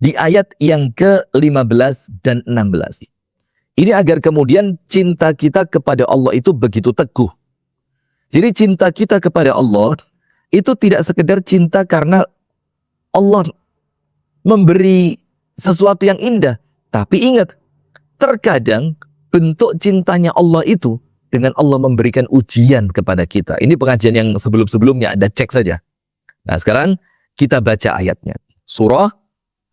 Speaker 1: di ayat yang ke-15 dan 16. Ini agar kemudian cinta kita kepada Allah itu begitu teguh. Jadi cinta kita kepada Allah itu tidak sekedar cinta karena Allah memberi sesuatu yang indah. Tapi ingat, terkadang bentuk cintanya Allah itu dengan Allah memberikan ujian kepada kita. Ini pengajian yang sebelum-sebelumnya, Anda cek saja. Nah, sekarang kita baca ayatnya. Surah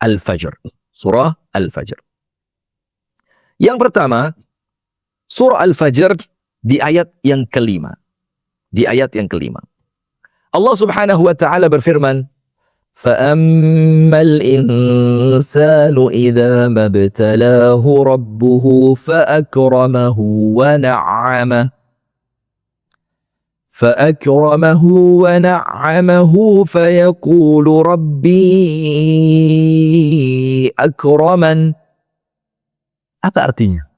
Speaker 1: Al-Fajr. Surah Al-Fajr. Yang pertama, Surah Al-Fajr di ayat yang kelima. Di ayat yang kelima. Allah Subhanahu wa Ta'ala berfirman, فأما الإنسان إذا ما ابتلاه ربه فأكرمه ونعمه فيقول ربي أكرمن. Apa artinya?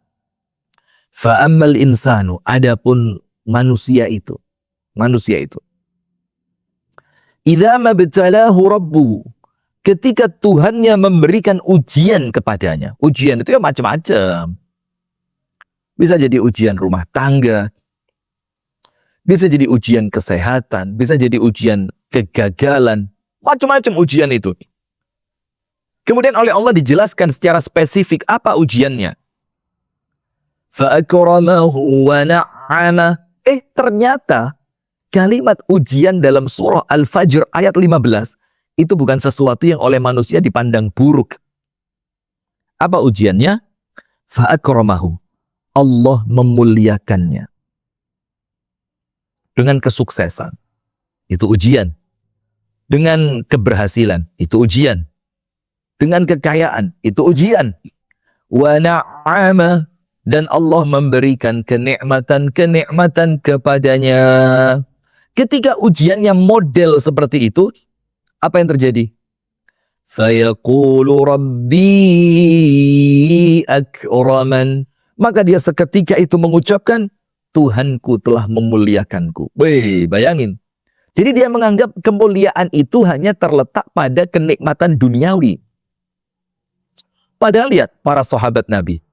Speaker 1: Fa'ammal insanu, adapun manusia itu. Idza mabtalahu rabbuhu, ketika Tuhannya memberikan ujian kepadanya. Ujian itu ya macam-macam. Bisa jadi ujian rumah tangga, bisa jadi ujian kesehatan, bisa jadi ujian kegagalan, macam-macam ujian itu. Kemudian oleh Allah dijelaskan secara spesifik apa ujiannya. Fa'akramahu wa na'ama. Ternyata kalimat ujian dalam surah Al-Fajr ayat 15 itu bukan sesuatu yang oleh manusia dipandang buruk. Apa ujiannya? Fa'akramahu. Allah memuliakannya dengan kesuksesan. Itu ujian. Dengan keberhasilan. Itu ujian. Dengan kekayaan. Itu ujian. Wa na'ama. Dan Allah memberikan kenikmatan kepadanya. Ketika ujiannya model seperti itu, apa yang terjadi? Fayaqulu rabbi akraman. Maka dia seketika itu mengucapkan, Tuhanku telah memuliakanku. Bayangin. Jadi dia menganggap kemuliaan itu hanya terletak pada kenikmatan duniawi. Padahal lihat para sahabat Nabi.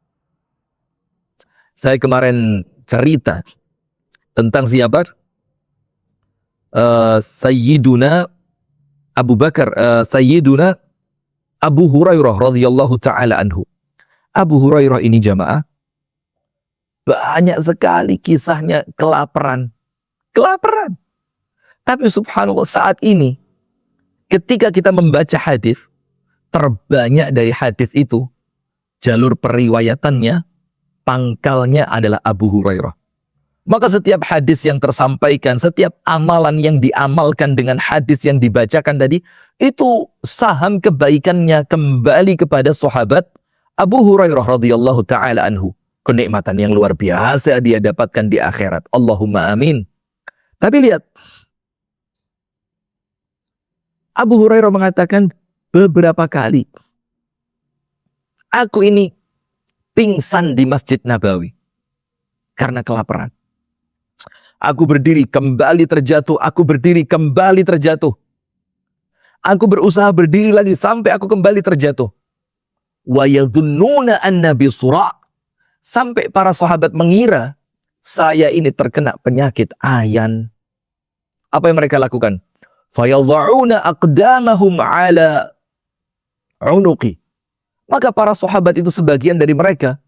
Speaker 1: Saya kemarin cerita tentang siapa? Sayyiduna Abu Bakar, Sayyiduna Abu Hurairah radhiyallahu taala anhu. Abu Hurairah ini jamaah, banyak sekali kisahnya kelaparan. Tapi subhanallah saat ini ketika kita membaca hadis, terbanyak dari hadis itu jalur periwayatannya, pangkalnya adalah Abu Hurairah. Maka setiap hadis yang tersampaikan, setiap amalan yang diamalkan dengan hadis yang dibacakan tadi, itu saham kebaikannya kembali kepada sahabat Abu Hurairah radhiyallahu taala anhu. Kenikmatan yang luar biasa dia dapatkan di akhirat. Allahumma amin. Tapi lihat, Abu Hurairah mengatakan beberapa kali, aku ini pingsan di Masjid Nabawi karena kelaparan. Aku berdiri kembali terjatuh, aku berdiri kembali terjatuh. Aku berusaha berdiri lagi sampai aku kembali terjatuh. Wa yadhunnuna anna bisura. Sampai para sahabat mengira saya ini terkena penyakit ayan. Apa yang mereka lakukan? Fayadha'una aqdamahum ala unuqi. Maka para sahabat itu sebagian dari mereka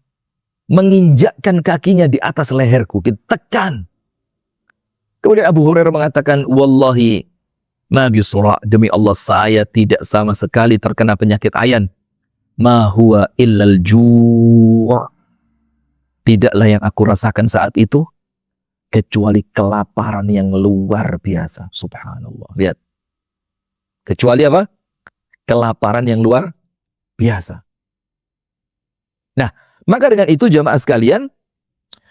Speaker 1: menginjakkan kakinya di atas leherku, ditekan. Kemudian Abu Hurairah mengatakan, wallahi ma bisura, demi Allah saya tidak sama sekali terkena penyakit ayan. Ma huwa illal ju'. Tidaklah yang aku rasakan saat itu kecuali kelaparan yang luar biasa. Subhanallah. Lihat. Kecuali apa? Kelaparan yang luar biasa. Nah, maka dengan itu jamaah sekalian,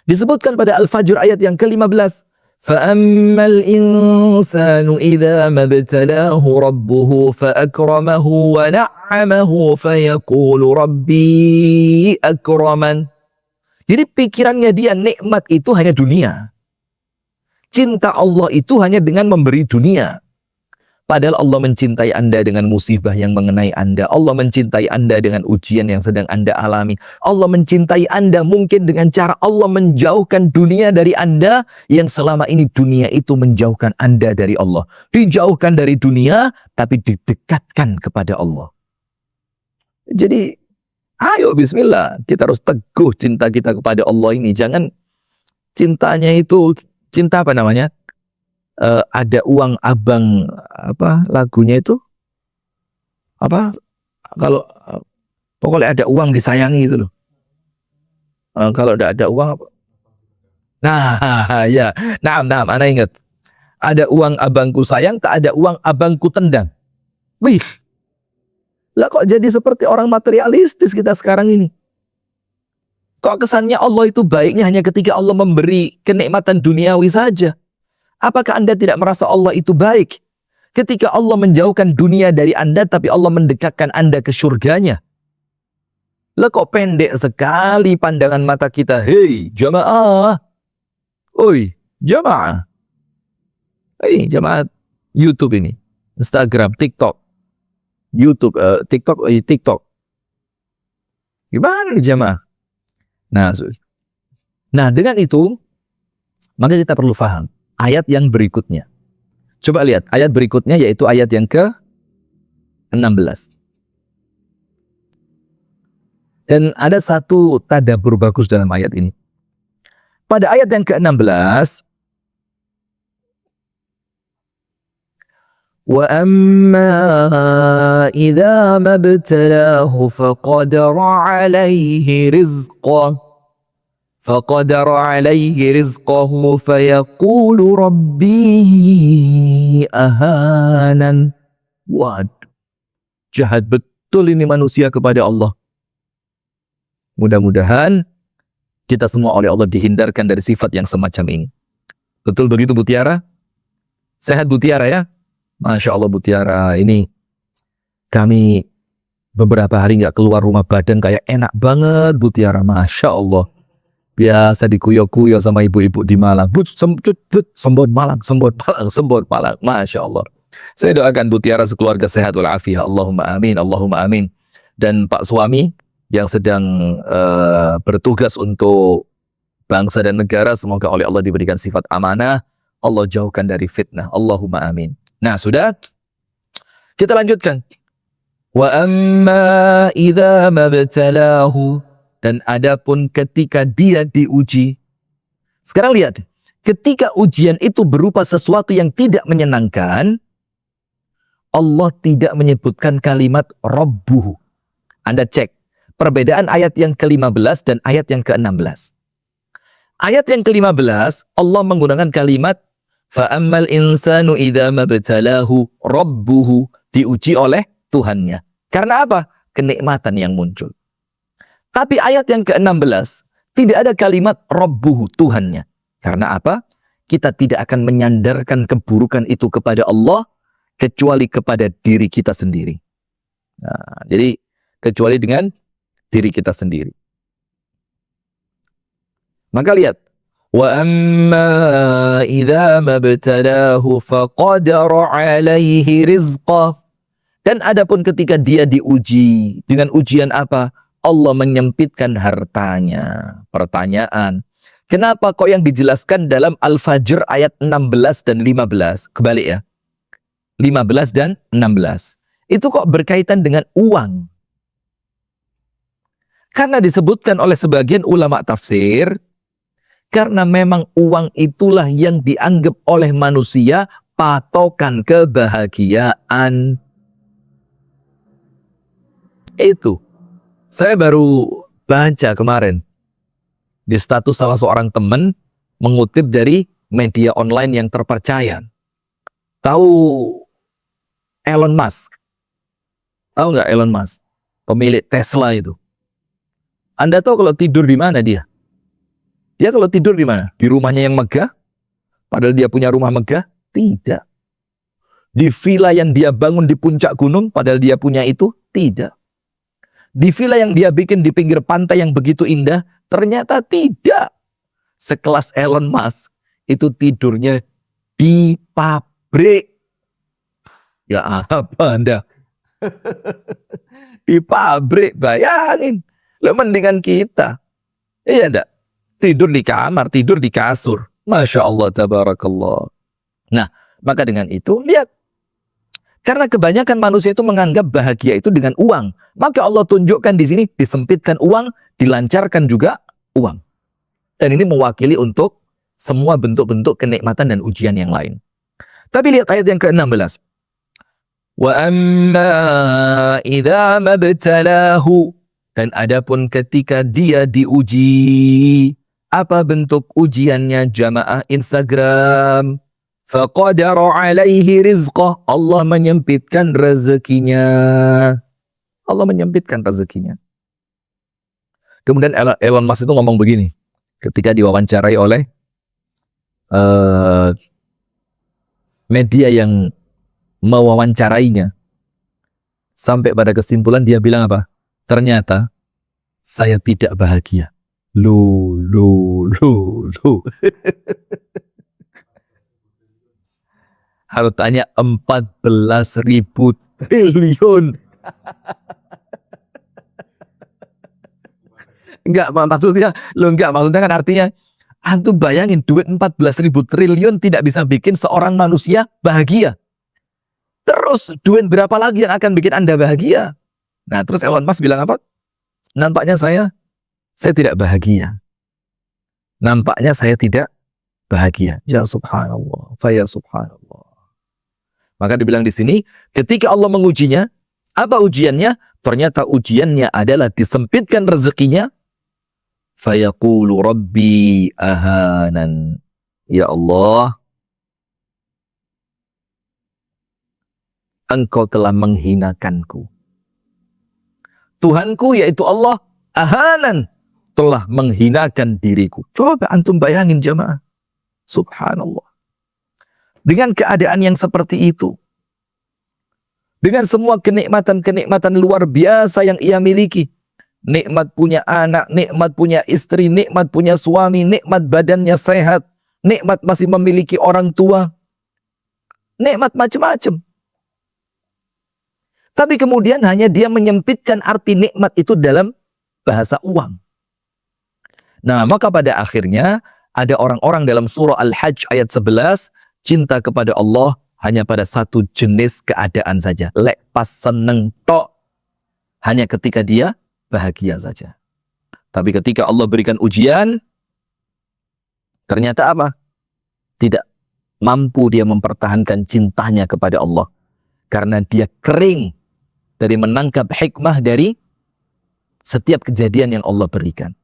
Speaker 1: disebutkan pada Al-Fajr ayat yang ke-15, فَأَمَّا الْإِنسَانُ إِذَا مَبْتَلَاهُ رَبُّهُ فَأَكْرَمَهُ وَنَعَّمَهُ فَيَقُولُ رَبِّي أَكْرَمَنِ. Jadi pikirannya dia nikmat itu hanya dunia. Cinta Allah itu hanya dengan memberi dunia. Padahal Allah mencintai Anda dengan musibah yang mengenai Anda. Allah mencintai Anda dengan ujian yang sedang Anda alami. Allah mencintai Anda mungkin dengan cara Allah menjauhkan dunia dari Anda yang selama ini dunia itu menjauhkan Anda dari Allah. Dijauhkan dari dunia tapi didekatkan kepada Allah. Jadi ayo bismillah, kita harus teguh cinta kita kepada Allah ini. Jangan cintanya itu cinta apa namanya? Ada uang abang, apa lagunya itu? Apa? Kalau pokoknya ada uang disayangi itu loh. Kalau tidak ada uang apa? Nah, ya. Nah, ana ingat. Ada uang abangku sayang, tak ada uang abangku tendang. Wih, lah kok jadi seperti orang materialistis kita sekarang ini? Kok kesannya Allah itu baiknya hanya ketika Allah memberi kenikmatan duniawi saja? Apakah Anda tidak merasa Allah itu baik ketika Allah menjauhkan dunia dari Anda tapi Allah mendekatkan Anda ke surganya? Lah kok pendek sekali pandangan mata kita? Hei jamaah, oi jamaah, hei jamaah YouTube ini, Instagram, TikTok, YouTube, TikTok. Gimana nih jamaah? Nah, dengan itu maka kita perlu paham ayat yang berikutnya. Coba lihat ayat berikutnya, yaitu ayat yang ke-16. Dan ada satu tadabbur bagus dalam ayat ini. Pada ayat yang ke-16, wa amma idza mabtalahu faqadara alaihi rizqahu fayaqulu rabbi ahanan. Waduh, jahat betul ini manusia kepada Allah. Mudah-mudahan kita semua oleh Allah dihindarkan dari sifat yang semacam ini. Betul begitu Bu Tiara? Sehat Bu Tiara ya? Masya Allah Bu Tiara, ini kami beberapa hari nggak keluar rumah, badan kayak enak banget Bu Tiara. Masya Allah. Biasa dikuyo-kuyo sama ibu-ibu di Malang. Sembon Malang. Masya Allah. Saya doakan Bu Tiara sekeluarga sehat walafiat. Allahumma amin, Allahumma amin. Dan Pak suami yang sedang bertugas untuk bangsa dan negara, semoga oleh Allah diberikan sifat amanah, Allah jauhkan dari fitnah. Allahumma amin. Nah, sudah. Kita lanjutkan. Wa amma idza mabtalahu, dan adapun ketika dia diuji. Sekarang lihat, ketika ujian itu berupa sesuatu yang tidak menyenangkan, Allah tidak menyebutkan kalimat Rabbuhu. Anda cek perbedaan ayat yang ke-15 dan ayat yang ke-16. Ayat yang ke-15, Allah menggunakan kalimat fa'ammal insanu idza mabtalahu rabbuhu, diuji oleh Tuhannya. Karena apa? Kenikmatan yang muncul. Tapi ayat yang ke-16 tidak ada kalimat rabbuhu, Tuhannya. Karena apa? Kita tidak akan menyandarkan keburukan itu kepada Allah kecuali kepada diri kita sendiri. Nah, jadi kecuali dengan diri kita sendiri. Maka lihat, wa amma idza mabtalahu faqadara alaihi rizqah. Dan adapun ketika dia diuji, dengan ujian apa? Allah menyempitkan hartanya. Pertanyaan, kenapa kok yang dijelaskan dalam Al-Fajr ayat 16 dan 15? Kebalik ya. 15 dan 16. Itu kok berkaitan dengan uang? Karena disebutkan oleh sebagian ulama tafsir, karena memang uang itulah yang dianggap oleh manusia patokan kebahagiaan. Itu. Saya baru baca kemarin di status salah seorang teman mengutip dari media online yang terpercaya. Tahu Elon Musk? Tahu nggak Elon Musk? Pemilik Tesla itu. Anda tahu kalau tidur di mana dia? Dia kalau tidur di mana? Di rumahnya yang megah? Padahal dia punya rumah megah? Tidak. Di villa yang dia bangun di puncak gunung? Padahal dia punya itu? Tidak. Di villa yang dia bikin di pinggir pantai yang begitu indah? Ternyata tidak. Sekelas Elon Musk itu tidurnya di pabrik. Ya apa Anda? Di pabrik, bayangin. Lo mendingan kita. Iya enggak? Tidur di kamar, tidur di kasur. Masya Allah, tabarakallah. Nah, maka dengan itu, lihat. Karena kebanyakan manusia itu menganggap bahagia itu dengan uang. Maka Allah tunjukkan di sini, disempitkan uang, dilancarkan juga uang. Dan ini mewakili untuk semua bentuk-bentuk kenikmatan dan ujian yang lain. Tapi lihat ayat yang ke-16. Wa amma idza mabtalahu, dan adapun ketika dia diuji. Apa bentuk ujiannya jamaah Instagram? faqadara alaihi rizqah. Allah menyempitkan rezekinya. Allah menyempitkan rezekinya. Kemudian Elon Musk itu ngomong begini ketika diwawancarai oleh media yang mewawancarainya, sampai pada kesimpulan dia bilang apa? Ternyata saya tidak bahagia. Lu. Harus tanya 14.000 triliun. Maksudnya kan artinya antum bayangin duit 14.000 triliun tidak bisa bikin seorang manusia bahagia. Terus duit berapa lagi yang akan bikin Anda bahagia? Nah, terus Elon Musk bilang apa? Nampaknya saya tidak bahagia. Nampaknya saya tidak bahagia. Ya subhanallah, ya subhanallah. Maka dibilang di sini, ketika Allah mengujinya, apa ujiannya? Ternyata ujiannya adalah disempitkan rezekinya. Fayaqulu rabbi ahanan. Ya Allah, Engkau telah menghinakanku. Tuhanku yaitu Allah, ahanan, telah menghinakan diriku. Coba antum bayangin jemaah. Subhanallah. Dengan keadaan yang seperti itu, dengan semua kenikmatan-kenikmatan luar biasa yang ia miliki, nikmat punya anak, nikmat punya istri, nikmat punya suami, nikmat badannya sehat, nikmat masih memiliki orang tua, nikmat macam-macam. Tapi kemudian hanya dia menyempitkan arti nikmat itu dalam bahasa uang. Nah, maka pada akhirnya ada orang-orang dalam surah Al-Hajj ayat 11, cinta kepada Allah hanya pada satu jenis keadaan saja. Lek pas seneng tok, hanya ketika dia bahagia saja. Tapi ketika Allah berikan ujian, ternyata apa? Tidak mampu dia mempertahankan cintanya kepada Allah. Karena dia kering dari menangkap hikmah dari setiap kejadian yang Allah berikan.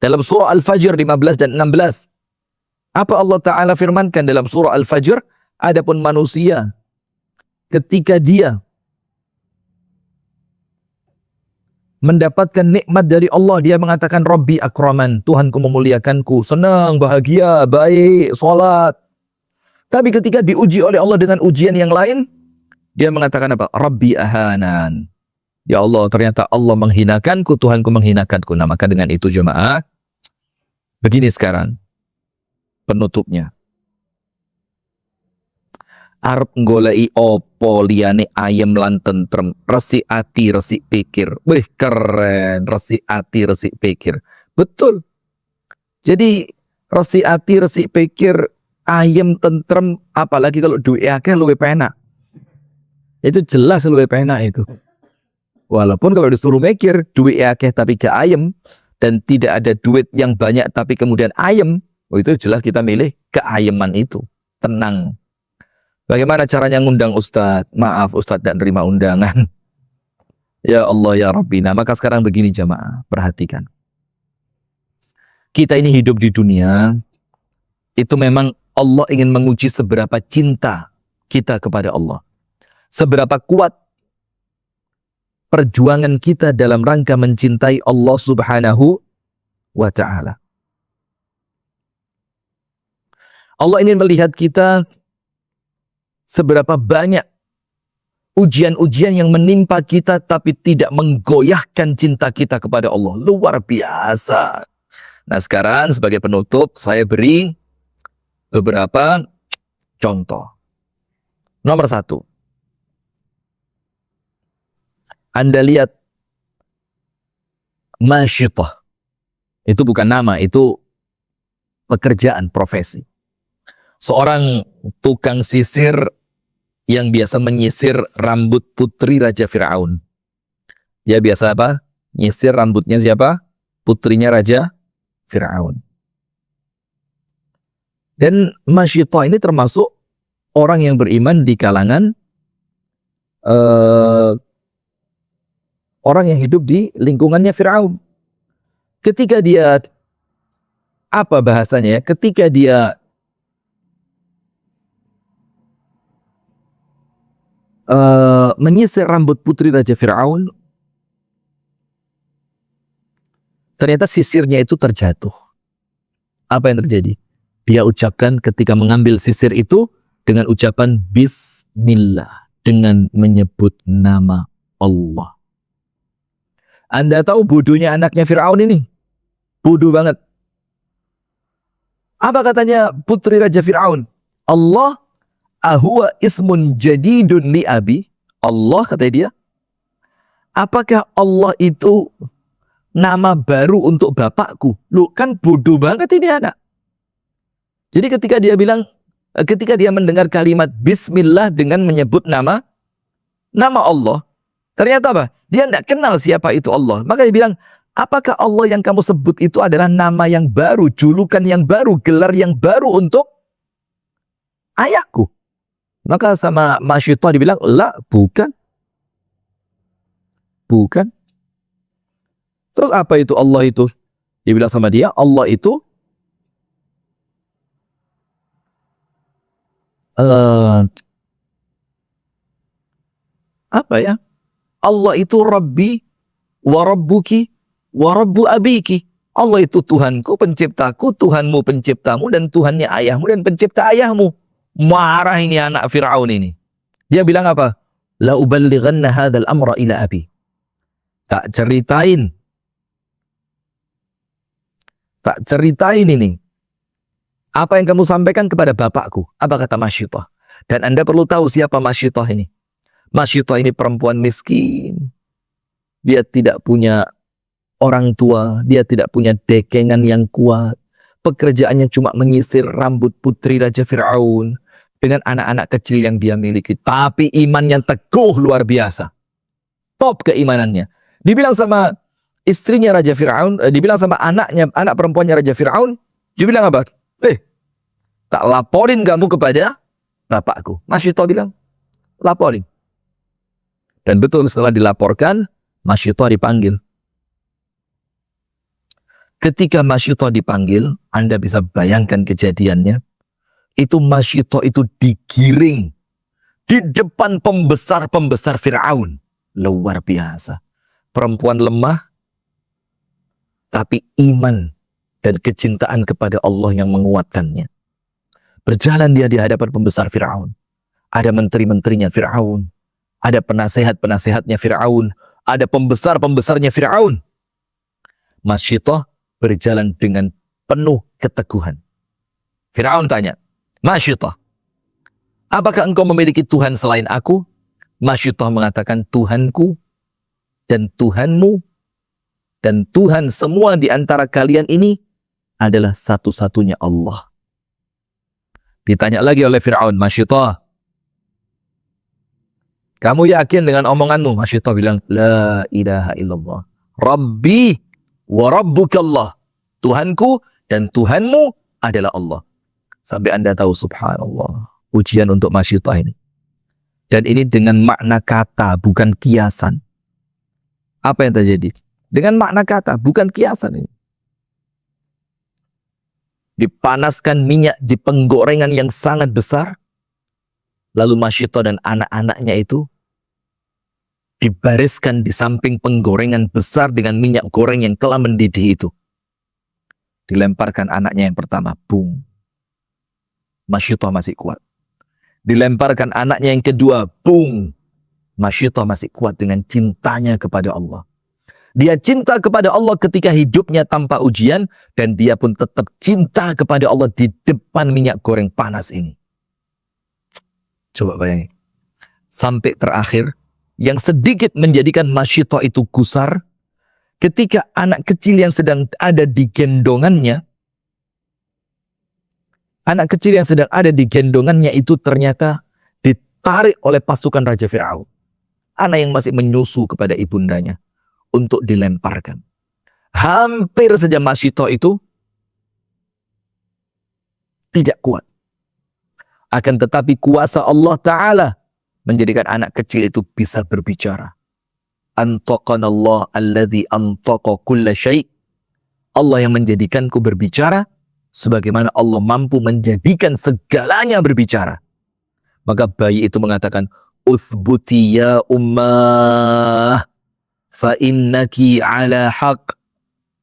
Speaker 1: Dalam surah Al-Fajr 15 dan 16, apa Allah Ta'ala firmankan dalam surah Al-Fajr? Adapun manusia, ketika dia mendapatkan nikmat dari Allah, dia mengatakan Rabbi akraman, Tuhanku memuliakanku, senang, bahagia, baik, sholat. Tapi ketika diuji oleh Allah dengan ujian yang lain, dia mengatakan apa? Rabbi ahanan. Ya Allah, ternyata Allah menghinakanku, Tuhanku menghinakanku. Nah, maka dengan itu jemaah, begini sekarang penutupnya. Arep golei opo liyane ayem lan tentrem, resik ati resik pikir. Wih, keren, resik ati resik pikir. Betul. Jadi resik ati resik pikir, ayem tentrem, apalagi kalau duit akeh luwih penak. Itu jelas luwih penak itu. Walaupun kalau disuruh mikir duit akeh tapi gak ayem, dan tidak ada duit yang banyak tapi kemudian ayem, itu jelas kita milih keayeman itu, tenang. Bagaimana caranya ngundang Ustadz? Maaf Ustadz dan terima undangan. Ya Allah ya Rabbi. Nah, maka sekarang begini jamaah, perhatikan. Kita ini hidup di dunia, itu memang Allah ingin menguji seberapa cinta kita kepada Allah. Seberapa kuat perjuangan kita dalam rangka mencintai Allah Subhanahu wa Ta'ala. Allah ingin melihat kita seberapa banyak ujian-ujian yang menimpa kita tapi tidak menggoyahkan cinta kita kepada Allah. Luar biasa. Nah, sekarang sebagai penutup saya beri beberapa contoh. Nomor 1. Anda lihat masyitah. Itu bukan nama, itu pekerjaan, profesi. Seorang tukang sisir yang biasa menyisir rambut putri Raja Fir'aun. Dia biasa apa? Nyisir rambutnya siapa? Putrinya Raja Fir'aun. Dan masyitah ini termasuk orang yang beriman di kalangan orang yang hidup di lingkungannya Fir'aun. Ketika dia, apa bahasanya ya? Ketika dia menyisir rambut putri Raja Fir'aun, ternyata sisirnya itu terjatuh. Apa yang terjadi? Dia ucapkan ketika mengambil sisir itu dengan ucapan Bismillah, dengan menyebut nama Allah. Anda tahu bodohnya anaknya Fir'aun ini? Bodoh banget. Apa katanya putri Raja Fir'aun? Allah ahuwa ismun jadidun li abi. Allah, kata dia, apakah Allah itu nama baru untuk bapakku? Lu kan bodoh banget ini anak. Jadi ketika dia mendengar kalimat Bismillah dengan menyebut nama Allah, ternyata apa? Dia tidak kenal siapa itu Allah. Maka dia bilang, apakah Allah yang kamu sebut itu adalah nama yang baru, julukan yang baru, gelar yang baru untuk ayahku? Maka sama Masyitah dibilang, la, bukan. Bukan. Terus apa itu Allah itu? Dia bilang sama dia, Allah itu apa ya? Allah itu Rabbi wa Rabbuki wa Rabbu Abiki. Allah itu Tuhanku, penciptaku, Tuhanmu, penciptamu, dan Tuhannya ayahmu dan pencipta ayahmu. Marah ini anak Fir'aun ini. Dia bilang apa? La uballighanna hadzal amra ila abi. Tak ceritain ini. Apa yang kamu sampaikan kepada bapakku? Apa kata Masyitah? Dan Anda perlu tahu siapa Masyitah ini. Masyitah ini perempuan miskin. Dia tidak punya orang tua. Dia tidak punya dekengan yang kuat. Pekerjaannya cuma menyisir rambut putri Raja Fir'aun dengan anak-anak kecil yang dia miliki. Tapi imannya teguh luar biasa. Top keimanannya. Dibilang sama istrinya Raja Fir'aun, dibilang sama anak perempuannya Raja Fir'aun, dia bilang apa? Tak laporin kamu kepada bapakku. Masyitah bilang, laporin. Dan betul setelah dilaporkan, Masyitah dipanggil. Ketika Masyitah dipanggil, Anda bisa bayangkan kejadiannya. Itu Masyitah itu digiring di depan pembesar-pembesar Fir'aun. Luar biasa. Perempuan lemah, tapi iman dan kecintaan kepada Allah yang menguatkannya. Berjalan dia di hadapan pembesar Fir'aun. Ada menteri-menterinya Fir'aun. Ada penasehat-penasehatnya Fir'aun. Ada pembesar-pembesarnya Fir'aun. Masyitah berjalan dengan penuh keteguhan. Fir'aun tanya, Masyitah, apakah engkau memiliki Tuhan selain aku? Masyitah mengatakan, Tuhanku dan Tuhanmu dan Tuhan semua di antara kalian ini adalah satu-satunya Allah. Ditanya lagi oleh Fir'aun, Masyitah, kamu yakin dengan omonganmu? Masyitah bilang, La ilaha illallah. Rabbi wa rabbukallah. Tuhanku dan Tuhanmu adalah Allah. Sampai Anda tahu, subhanallah, ujian untuk Masyitah ini. Dan ini dengan makna kata, bukan kiasan. Apa yang terjadi? Dengan makna kata, bukan kiasan ini. Dipanaskan minyak di penggorengan yang sangat besar. Lalu Masyitah dan anak-anaknya itu dibariskan di samping penggorengan besar dengan minyak goreng yang telah mendidih itu. Dilemparkan anaknya yang pertama, boom. Masyitah masih kuat. Dilemparkan anaknya yang kedua, boom. Masyitah masih kuat dengan cintanya kepada Allah. Dia cinta kepada Allah ketika hidupnya tanpa ujian, dan dia pun tetap cinta kepada Allah di depan minyak goreng panas ini. Coba bayangin. Sampai terakhir, yang sedikit menjadikan Masyitah itu gusar, ketika anak kecil yang sedang ada di gendongannya, itu ternyata ditarik oleh pasukan Raja Fir'aun. Anak yang masih menyusu kepada ibundanya untuk dilemparkan. Hampir saja Masyitah itu tidak kuat. Akan tetapi kuasa Allah Ta'ala menjadikan anak kecil itu bisa berbicara. Antaqanallah alladhi antaqa kulla syai'. Allah yang menjadikanku berbicara sebagaimana Allah mampu menjadikan segalanya berbicara. Maka bayi itu mengatakan, Uthbuti ya ummah fa innaki ala haq.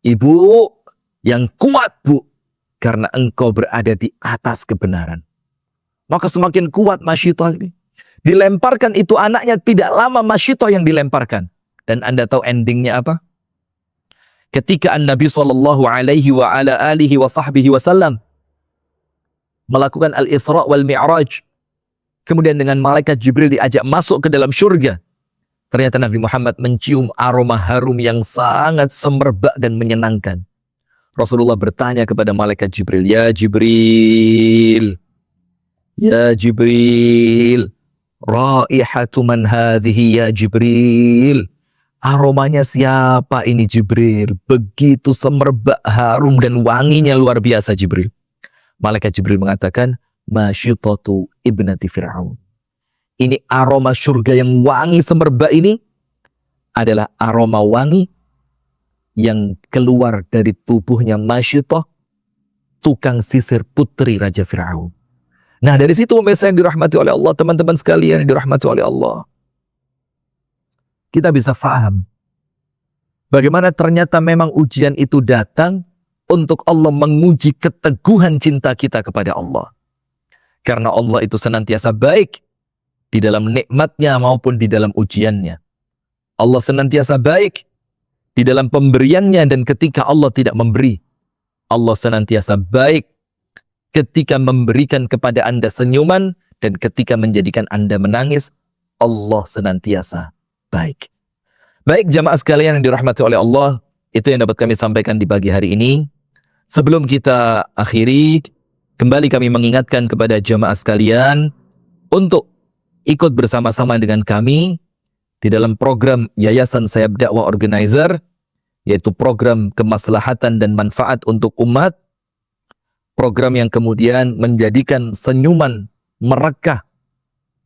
Speaker 1: Ibu yang kuat, Bu, karena engkau berada di atas kebenaran. Maka semakin kuat Masyitah ini. Dilemparkan itu anaknya, tidak lama Masyitah yang dilemparkan. Dan Anda tahu endingnya apa? Ketika Nabi sallallahu alaihi wa ala alihi wa sahbihi wasallam melakukan al-Isra wal Mi'raj, kemudian dengan malaikat Jibril diajak masuk ke dalam surga. Ternyata Nabi Muhammad mencium aroma harum yang sangat semerbak dan menyenangkan. Rasulullah bertanya kepada malaikat Jibril, "Ya Jibril, ya Jibril, raihatu man hadhihi ya Jibril?" Aromanya siapa ini Jibril? Begitu semerbak, harum dan wanginya luar biasa Jibril. Malaikat Jibril mengatakan, Masyitatu ibnati Fir'aun. Ini aroma surga yang wangi semerbak ini adalah aroma wangi yang keluar dari tubuhnya Masyitah, tukang sisir putri Raja Fir'aun. Nah, dari situ pemirsa yang dirahmati oleh Allah, teman-teman sekalian yang dirahmati oleh Allah, kita bisa faham bagaimana ternyata memang ujian itu datang untuk Allah menguji keteguhan cinta kita kepada Allah. Karena Allah itu senantiasa baik di dalam nikmatnya maupun di dalam ujiannya. Allah senantiasa baik di dalam pemberiannya dan ketika Allah tidak memberi. Allah senantiasa baik ketika memberikan kepada Anda senyuman dan ketika menjadikan Anda menangis. Allah senantiasa baik. Baik jamaah sekalian yang dirahmati oleh Allah, itu yang dapat kami sampaikan di pagi hari ini. Sebelum kita akhiri, kembali kami mengingatkan kepada jamaah sekalian untuk ikut bersama-sama dengan kami di dalam program Yayasan Sayap Dakwah Organizer, yaitu program kemaslahatan dan manfaat untuk umat, program yang kemudian menjadikan senyuman merekah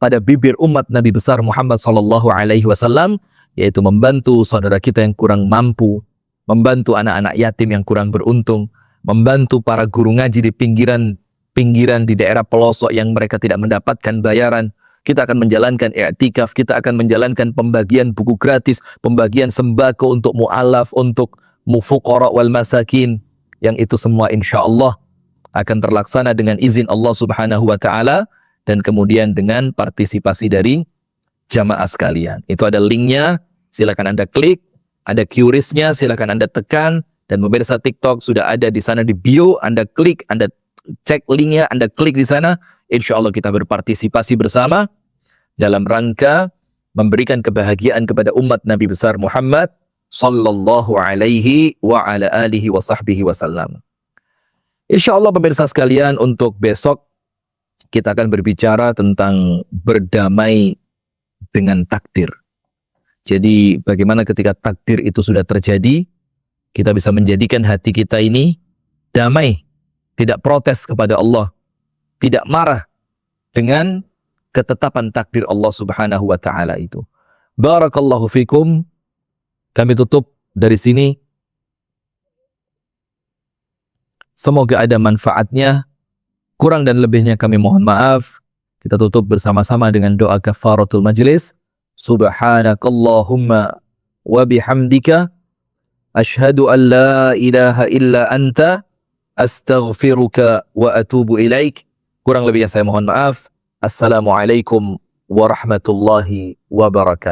Speaker 1: pada bibir umat Nabi besar Muhammad SAW, yaitu membantu saudara kita yang kurang mampu, membantu anak-anak yatim yang kurang beruntung, membantu para guru ngaji di pinggiran di daerah pelosok yang mereka tidak mendapatkan bayaran. Kita akan menjalankan i'tikaf, kita akan menjalankan pembagian buku gratis, pembagian sembako untuk mu'alaf, untuk mufuqara wal masakin, yang itu semua insya Allah akan terlaksana dengan izin Allah Subhanahu wa Ta'ala dan kemudian dengan partisipasi dari jamaah sekalian. Itu ada linknya, silakan Anda klik, ada QRIS-nya, silakan Anda tekan, dan pemirsa TikTok sudah ada di sana di bio, Anda klik, Anda cek linknya, Anda klik di sana, insya Allah kita berpartisipasi bersama dalam rangka memberikan kebahagiaan kepada umat Nabi besar Muhammad sallallahu alaihi wa ala alihi wa sahbihi wasallam. Insya Allah pemirsa sekalian, untuk besok kita akan berbicara tentang berdamai dengan takdir. Jadi bagaimana ketika takdir itu sudah terjadi, kita bisa menjadikan hati kita ini damai, tidak protes kepada Allah, tidak marah dengan ketetapan takdir Allah Subhanahu wa Ta'ala itu. Barakallahu fikum. Kami tutup dari sini. Semoga ada manfaatnya. Kurang dan lebihnya kami mohon maaf. Kita tutup bersama-sama dengan doa kafaratul majlis. Subhanakallahumma wa bihamdika ashhadu an la ilaha illa anta astaghfiruka wa atubu ilaik. Kurang lebihnya saya mohon maaf. Assalamualaikum warahmatullahi wabarakatuh.